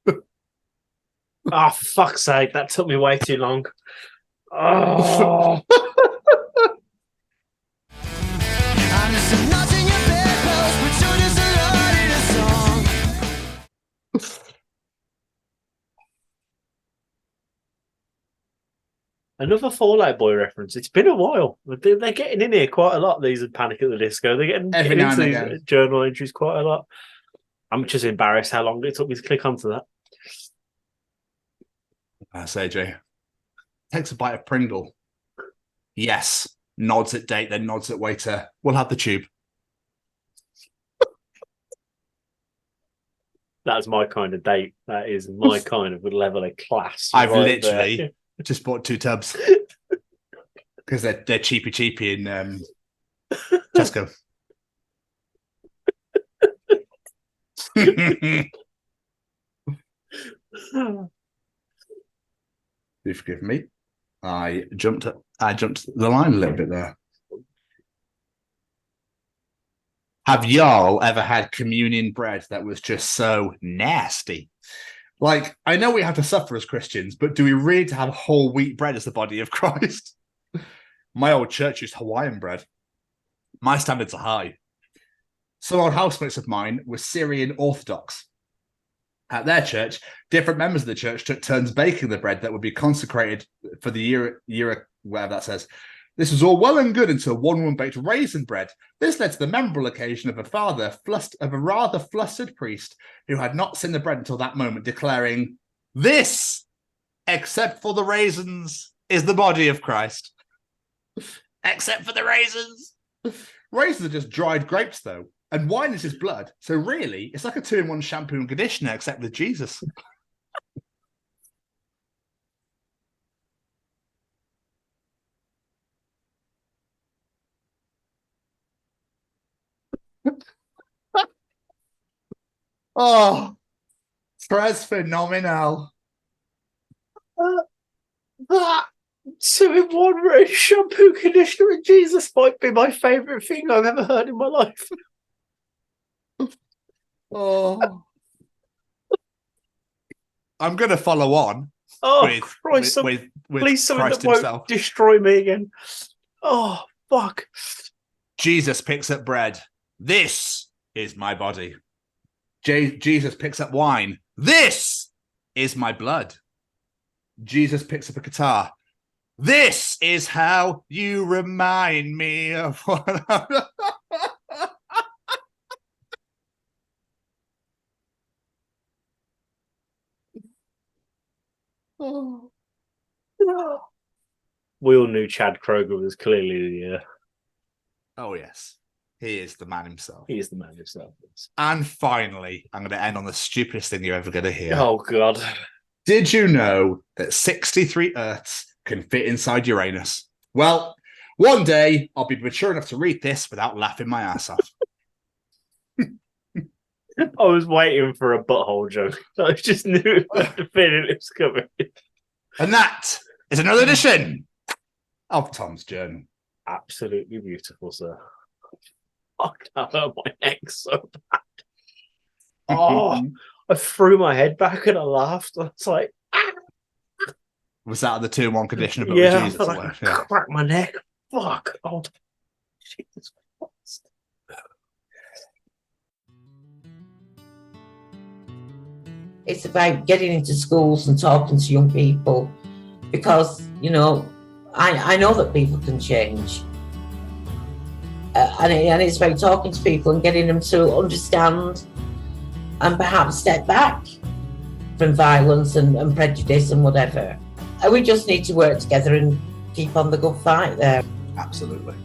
Oh, for fuck's sake, that took me way too long. Oh. Another Fallout Boy reference. It's been a while. They're getting in here quite a lot, these Panic at the Disco. They're getting into these journal entries quite a lot. I'm just embarrassed how long it took me to click onto that. That's AJ. Takes a bite of Pringle. Yes. Nods at date, then nods at waiter. We'll have the tube. That's my kind of date. That is my kind of level of class. I've literally just bought 2 tubs because they're cheapy in Tesco. Do forgive me. I jumped the line a little bit there. Have y'all ever had communion bread that was just so nasty? Like, I know we have to suffer as Christians, but do we really have whole wheat bread as the body of Christ? My old church used Hawaiian bread. My standards are high. Some old housemates of mine were Syrian Orthodox. At their church, different members of the church took turns baking the bread that would be consecrated for the year, whatever that says. This was all well and good until one woman baked raisin bread. This led to the memorable occasion of a rather flustered priest who had not seen the bread until that moment, declaring, "This, except for the raisins, is the body of Christ." Except for the raisins. Raisins are just dried grapes, though. And wine is his blood. So really, it's like a 2-in-1 shampoo and conditioner, except with Jesus. Oh, Tres phenomenal. That 2-in-1 shampoo, conditioner, and Jesus might be my favourite thing I've ever heard in my life. Oh, I'm going to follow on. Oh, with Christ! Please, something Christ that won't himself. destroy me again. Oh, fuck! Jesus picks up bread. This is my body. Jesus picks up wine. This is my blood. Jesus picks up a guitar. This is how you remind me of what. Oh. We all knew Chad Kroger was clearly the. Oh yes, he is the man himself. He is the man himself. And finally, I'm going to end on the stupidest thing you're ever going to hear. Oh God! Did you know that 63 Earths can fit inside Uranus? Well, one day I'll be mature enough to read this without laughing my ass off. I was waiting for a butthole joke. I just knew it was coming. And that is another edition of Tom's Journal. Absolutely beautiful, sir. Fuck, that hurt my neck so bad. Oh, I threw my head back and I laughed. I was like, ah! Was that the 2-in-1 conditioner? But yeah, Jesus, I felt like I cracked my neck. Fuck. Oh, Jesus Christ. It's about getting into schools and talking to young people because, you know, I know that people can change. And it's about talking to people and getting them to understand and perhaps step back from violence and prejudice and whatever. And we just need to work together and keep on the good fight there. Absolutely.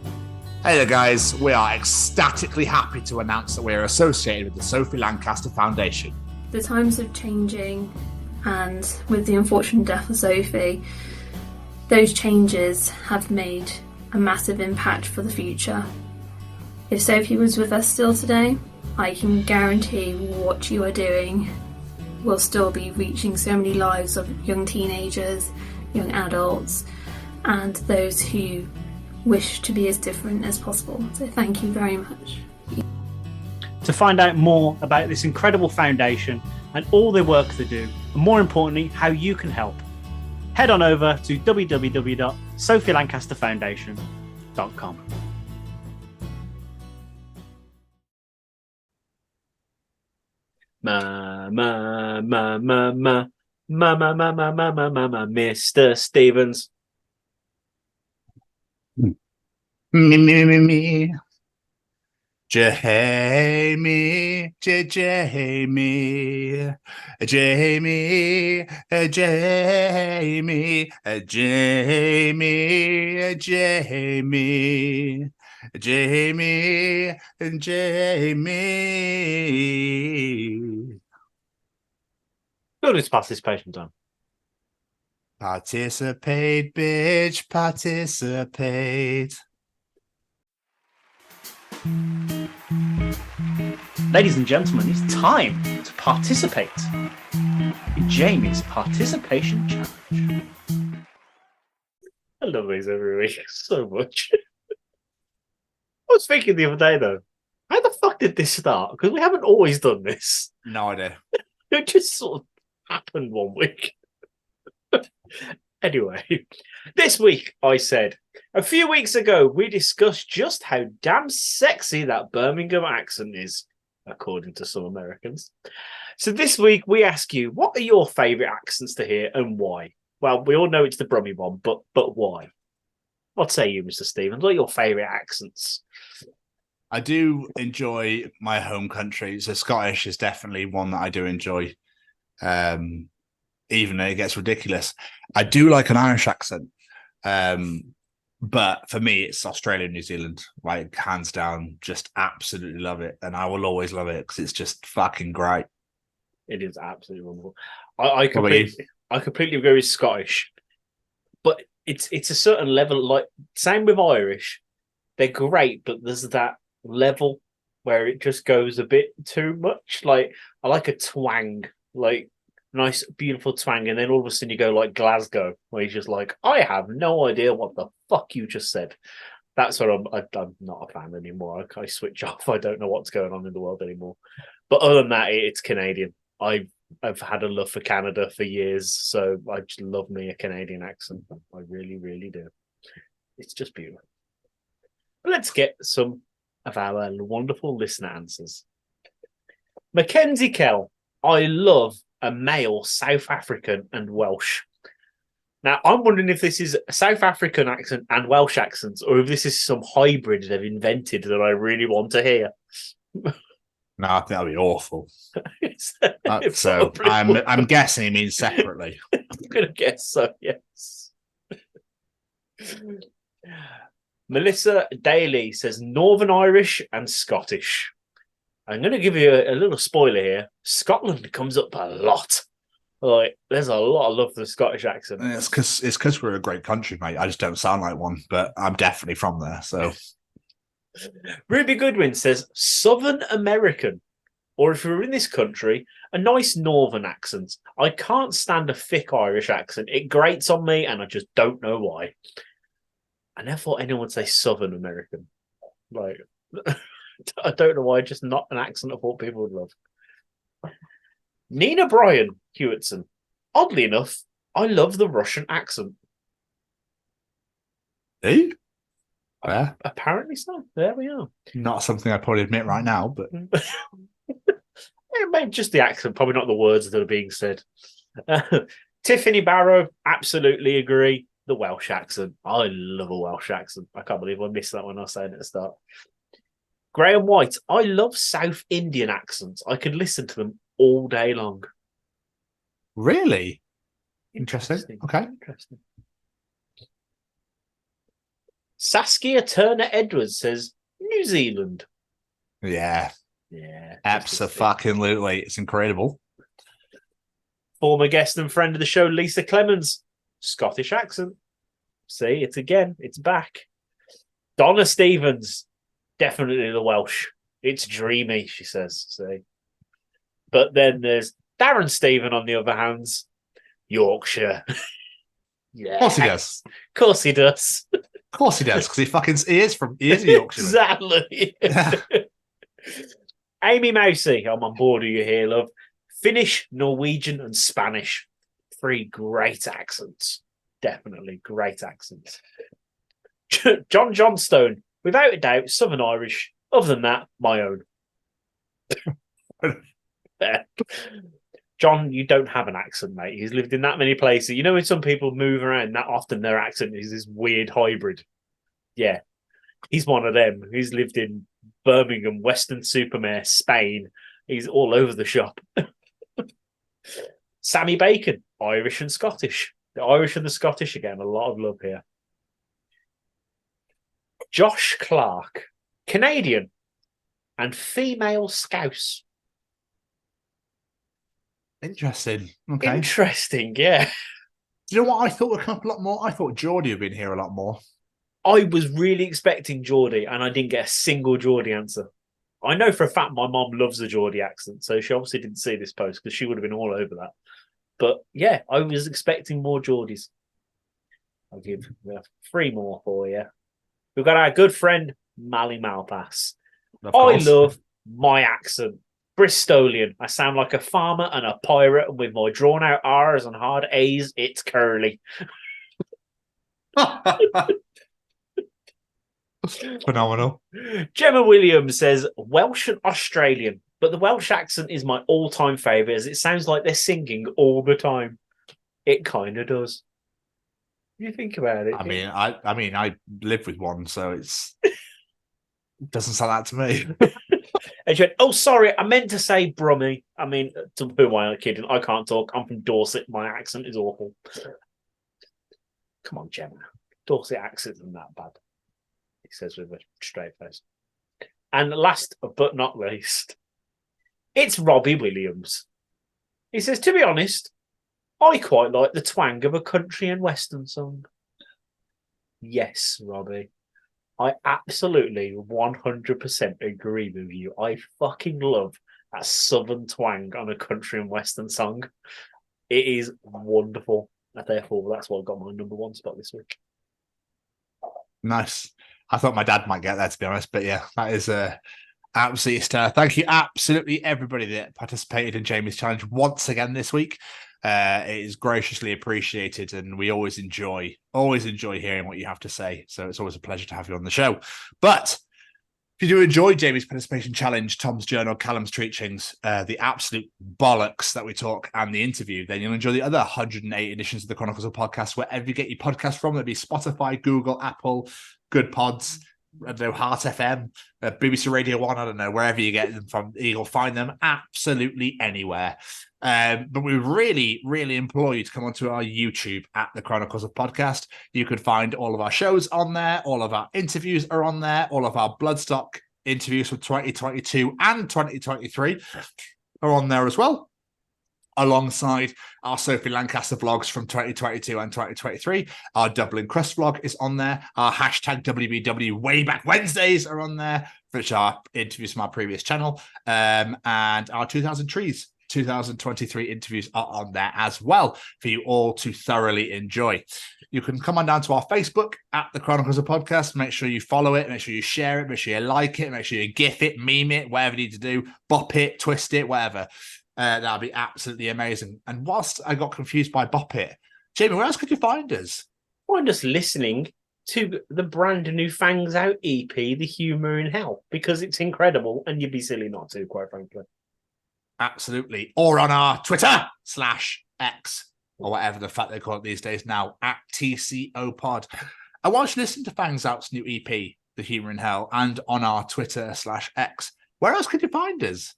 Hey there, guys. We are ecstatically happy to announce that we are associated with the Sophie Lancaster Foundation. The times are changing, and with the unfortunate death of Sophie, those changes have made a massive impact for the future. If Sophie was with us still today, I can guarantee what you are doing will still be reaching so many lives of young teenagers, young adults, and those who wish to be as different as possible. So thank you very much. To find out more about this incredible foundation and all the work they do, and more importantly, how you can help, head on over to www.sophielancasterfoundation.com. Mr. Stevens. Me. Jamie, Jamie, Jamie, Jamie, Jamie, Jamie, Jamie, Jamie. Good, it's participation time. Participate, bitch, participate. Ladies and gentlemen, it's time to participate in Jamie's participation challenge. I love these every week so much. I was thinking the other day though, how the fuck did this start? Because we haven't always done this. No idea. It just sort of happened one week. Anyway, this week I said, a few weeks ago we discussed just how damn sexy that Birmingham accent is, according to some Americans. So this week we ask you, what are your favourite accents to hear and why? Well, we all know it's the Brummie one, but why? What say you, Mr. Stevens? What are your favourite accents? I do enjoy my home country. So Scottish is definitely one that I do enjoy. Even though it gets ridiculous. I do like an Irish accent. But for me, it's Australia and New Zealand. Like, hands down, just absolutely love it. And I will always love it because it's just fucking great. It is absolutely wonderful. I completely agree with Scottish. But it's a certain level, like, same with Irish. They're great, but there's that level where it just goes a bit too much. Like, I like a twang, like, nice, beautiful twang, and then all of a sudden you go like Glasgow, where you're just like, I have no idea what the fuck you just said. That's what I'm not a fan anymore. I switch off. I don't know what's going on in the world anymore. But other than that, it's Canadian. I've had a love for Canada for years, so I just love me a Canadian accent. I really, really do. It's just beautiful. But let's get some of our wonderful listener answers. Mackenzie Kell, I love a male South African and Welsh. Now, I'm wondering if this is a South African accent and Welsh accents, or if this is some hybrid they've invented that I really want to hear. No, I think that'd be awful. So I'm guessing he means separately. I'm going to guess so, yes. Melissa Daly says Northern Irish and Scottish. I'm going to give you a little spoiler here. Scotland comes up a lot. Like, there's a lot of love for the Scottish accent. It's because we're a great country, mate. I just don't sound like one, but I'm definitely from there. So, Ruby Goodwin says Southern American, or if you're in this country, a nice Northern accent. I can't stand a thick Irish accent. It grates on me, and I just don't know why. I never thought anyone would say Southern American. Like. I don't know why, just not an accent I thought people would love. Nina Bryan Hewitson. Oddly enough, I love the Russian accent. Hey? Yeah. Apparently so. There we are. Not something I'd probably admit right now, but maybe just the accent, probably not the words that are being said. Tiffany Barrow, absolutely agree. The Welsh accent. I love a Welsh accent. I can't believe I missed that when I was saying at the start. Graham White, I love South Indian accents. I could listen to them all day long. Really? Interesting. Okay. Interesting. Saskia Turner Edwards says New Zealand. Yeah. Yeah. Absolutely. It's incredible. Former guest and friend of the show, Lisa Clemens. Scottish accent. See, it's back. Donna Stevens. Definitely the Welsh. It's dreamy, she says. See. But then there's Darren Stephen on the other hand. Yorkshire. Yeah. Of course he does. Of course he does. Of course he does, because he is a Yorkshire. Exactly. Amy Mousey, I'm on board with you here, love. Finnish, Norwegian, and Spanish. 3 great accents. Definitely great accents. John Johnstone, without a doubt, Southern Irish. Other than that, my own. John, you don't have an accent, mate. He's lived in that many places. You know, when some people move around, that often their accent is this weird hybrid. Yeah, he's one of them. He's lived in Birmingham, Western-super-Mare, Spain. He's all over the shop. Sammy Bacon, Irish and Scottish. The Irish and the Scottish again, a lot of love here. Josh Clark, Canadian and female Scouse. Interesting. Okay. Interesting, yeah. Do you know what I thought would come up a lot more? I thought Geordie would be in here a lot more. I was really expecting Geordie, and I didn't get a single Geordie answer. I know for a fact my mom loves the Geordie accent, so she obviously didn't see this post because she would have been all over that. But yeah, I was expecting more Geordies. I'll give 3 more for you. We've got our good friend Mally Malpass. I love my accent. Bristolian. I sound like a farmer and a pirate, and with my drawn out R's and hard A's, it's curly. Phenomenal. Gemma Williams says Welsh and Australian, but the Welsh accent is my all-time favourite as it sounds like they're singing all the time. It kind of does. You think about it. I mean, I live with one, so it doesn't sound that to me. And she went, oh, sorry, I meant to say Brummie. I mean, who am I kidding? I can't talk. I'm from Dorset. My accent is awful. Come on, Gemma. Dorset accent isn't that bad. He says with a straight face. And last but not least, it's Robbie Williams. He says, to be honest, I quite like the twang of a country and western song. Yes, Robbie. I absolutely 100% agree with you. I fucking love that southern twang on a country and western song. It is wonderful. And therefore, that's why I got my number 1 spot this week. Nice. I thought my dad might get that, to be honest. But yeah, that is absolutely stellar. Thank you, absolutely everybody that participated in Jamie's challenge once again this week. It is graciously appreciated, and we always enjoy hearing what you have to say. So it's always a pleasure to have you on the show. But if you do enjoy Jamie's participation challenge, Tom's journal, Callum's Treachings, the absolute bollocks that we talk, and the interview, then you'll enjoy the other 108 editions of the Chronicles of Podcast, wherever you get your podcast from. That'd be Spotify, Google, Apple, Good Pods, I don't know, Heart FM, BBC Radio 1, I don't know, wherever you get them from, you'll find them absolutely anywhere. But we really, really implore you to come onto our YouTube at the Chronicles of Podcast. You could find all of our shows on there. All of our interviews are on there. All of our Bloodstock interviews from 2022 and 2023 are on there as well, alongside our Sophie Lancaster vlogs from 2022 and 2023. Our Dublin Crust vlog is on there. Our hashtag WBW Way Back Wednesdays are on there, which are interviews from our previous channel. And our 2023 interviews are on there as well for you all to thoroughly enjoy. You can come on down to our Facebook at the Chronicles of Podcast. Make sure you follow it, make sure you share it, make sure you like it, make sure you gif it, meme it, whatever you need to do, bop it, twist it, whatever. That'll be absolutely amazing. And whilst I got confused by bop it, Jamie, where else could you find us? Find us listening to the brand new Fangs Out EP, The Humour in Hell, because it's incredible and you'd be silly not to, quite frankly. Absolutely. Or on our Twitter /X, or whatever the fuck they call it these days now, at TCO Pod. And whilst you listen to Fangs Out's new EP, The Humour in Hell, and on our Twitter /X, where else could you find us?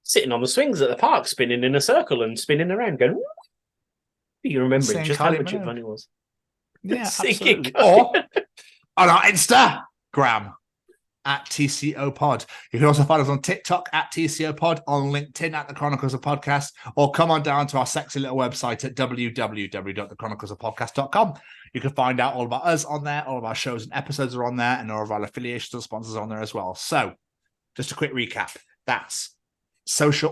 Sitting on the swings at the park, spinning in a circle and spinning around, going, you remembering just how much fun it was. Yeah, absolutely. Or on our Instagram at TCO Pod. You can also find us on TikTok at TCO Pod, on LinkedIn at The Chronicles of Podcast, or come on down to our sexy little website at www.thechroniclesofpodcast.com. You can find out all about us on there, all of our shows and episodes are on there, and all of our affiliations and sponsors are on there as well. So, just a quick recap. That's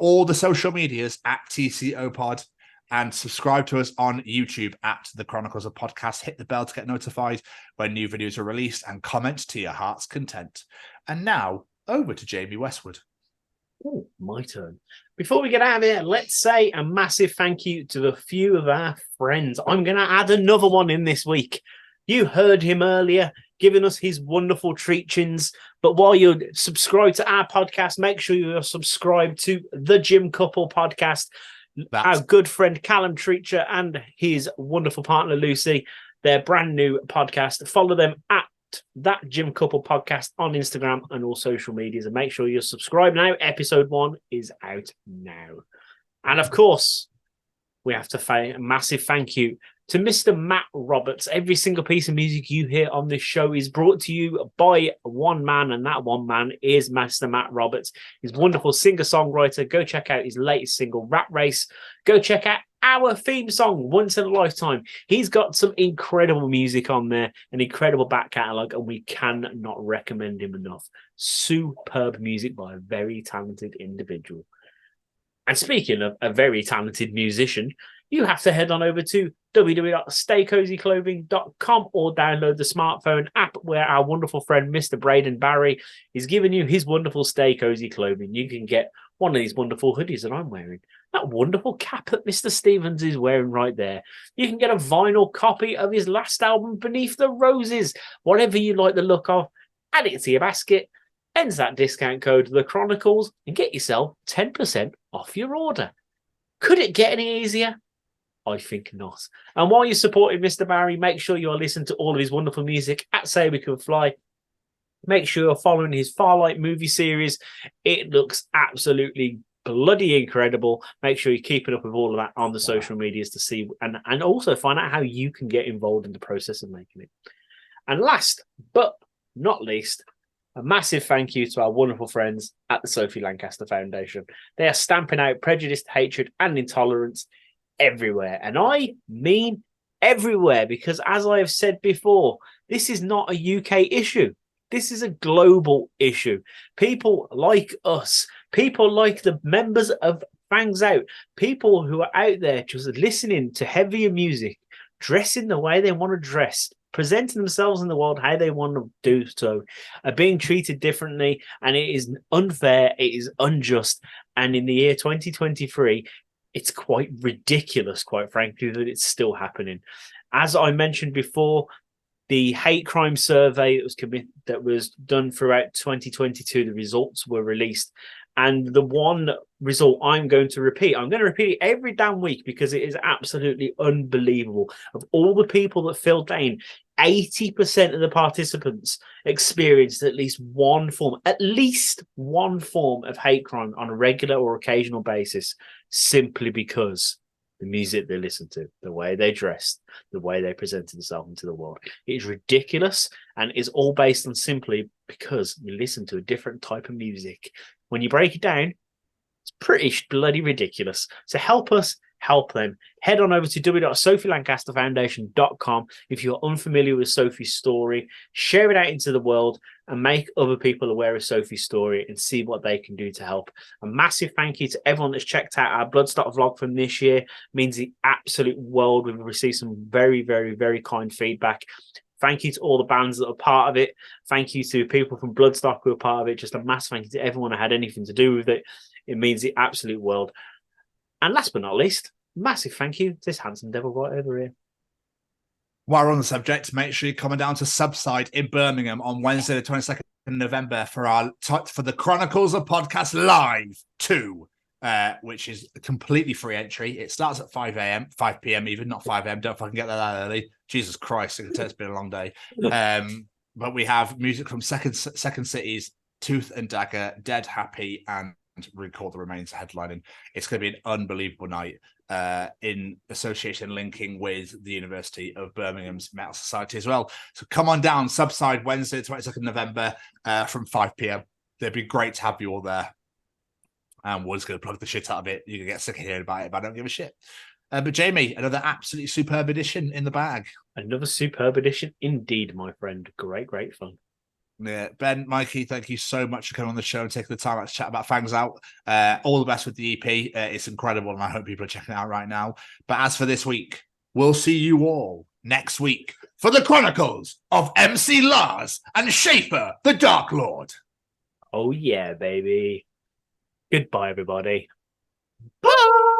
all the social medias at TCO Pod, and subscribe to us on YouTube at The Chronicles of Podcast. Hit the bell to get notified when new videos are released, and comment to your heart's content. And now, over to Jamie Westwood. Oh, my turn. Before we get out of here, let's say a massive thank you to a few of our friends. I'm going to add another one in this week. You heard him earlier, giving us his wonderful Treachings. But while you're subscribed to our podcast, make sure you're subscribed to the Gym Couple podcast. Our good friend Callum Treacher and his wonderful partner Lucy, their brand new podcast. Follow them at That Gym Couple podcast on Instagram and all social medias, and make sure you're subscribed now. Episode 1 is out now. And of course, we have to say a massive thank you to Mr. Matt Roberts. Every single piece of music you hear on this show is brought to you by one man, and that one man is Mr. Matt Roberts. He's a wonderful singer-songwriter. Go check out his latest single, Rat Race. Go check out our theme song, Once in a Lifetime. He's got some incredible music on there, an incredible back catalogue, and we cannot recommend him enough. Superb music by a very talented individual. And speaking of a very talented musician, you have to head on over to www.staycozyclothing.com or download the smartphone app where our wonderful friend Mr. Braden Barry is giving you his wonderful Stay Cozy clothing. You can get one of these wonderful hoodies that I'm wearing, that wonderful cap that Mr. Stevens is wearing right there. You can get a vinyl copy of his last album, Beneath the Roses. Whatever you like the look of, add it to your basket, enter that discount code, The Chronicles, and get yourself 10% off your order. Could it get any easier? I think not. And while you're supporting Mr. Barry, make sure you're listening to all of his wonderful music at Say We Can Fly. Make sure you're following his Farlight movie series. It looks absolutely bloody incredible. Make sure you're keeping up with all of that on the social medias to see and also find out how you can get involved in the process of making it. And last but not least, a massive thank you to our wonderful friends at the Sophie Lancaster Foundation. They are stamping out prejudice, hatred, and intolerance everywhere. And I mean everywhere, because as I have said before, this is not a UK issue. This is a global issue. People like us, people like the members of Fangs Out, people who are out there just listening to heavier music, dressing the way they want to dress, presenting themselves in the world how they want to do so, are being treated differently, and it is unfair, it is unjust, and in the year 2023, it's quite ridiculous, quite frankly, that it's still happening. As I mentioned before, the hate crime survey that was done throughout 2022, the results were released. And the one result I'm going to repeat it every damn week because it is absolutely unbelievable. Of all the people that filled in, 80% of the participants experienced at least one form of hate crime on a regular or occasional basis, simply because the music they listened to, the way they dressed, the way they presented themselves into the world. It is ridiculous and is all based on simply because you listen to a different type of music. When you break it down, it's pretty bloody ridiculous. So help us, help them. Head on over to www.sophielancasterfoundation.com. If you're unfamiliar with Sophie's story, share it out into the world and make other people aware of Sophie's story and see what they can do to help. A massive thank you to everyone that's checked out our Bloodstock vlog from this year. It means the absolute world. We've received some very, very, very kind feedback. Thank you to all the bands that are part of it. Thank you to people from Bloodstock who are part of it. Just a massive thank you to everyone who had anything to do with it. It means the absolute world. And last but not least, massive thank you to this handsome devil right over here. While we're on the subject, make sure you're coming down to Subside in Birmingham on Wednesday, the 22nd of November for the Chronicles of Podcast Live 2, which is completely free entry. It starts at 5 p.m. even, not 5 a.m. Don't fucking get there that early. Jesus Christ, it's been a long day. But we have music from Second Cities, Tooth and Dagger, Dead Happy, and Recall the Remains headlining. It's going to be an unbelievable night in association linking with the University of Birmingham's Metal Society as well. So come on down, Subside, Wednesday, 22nd November from 5 p.m. It'd be great to have you all there. And we're just going to plug the shit out of it. You can get sick of hearing about it, but I don't give a shit. But Jamie, another absolutely superb edition in the bag. Another superb edition indeed, my friend. Great, great fun. Yeah, Ben, Mikey, thank you so much for coming on the show and taking the time out to chat about Fangs Out. All the best with the EP. It's incredible, and I hope people are checking it out right now. But as for this week, we'll see you all next week for the Chronicles of MC Lars and Schaefer, the Dark Lord. Oh, yeah, baby. Goodbye, everybody. Bye.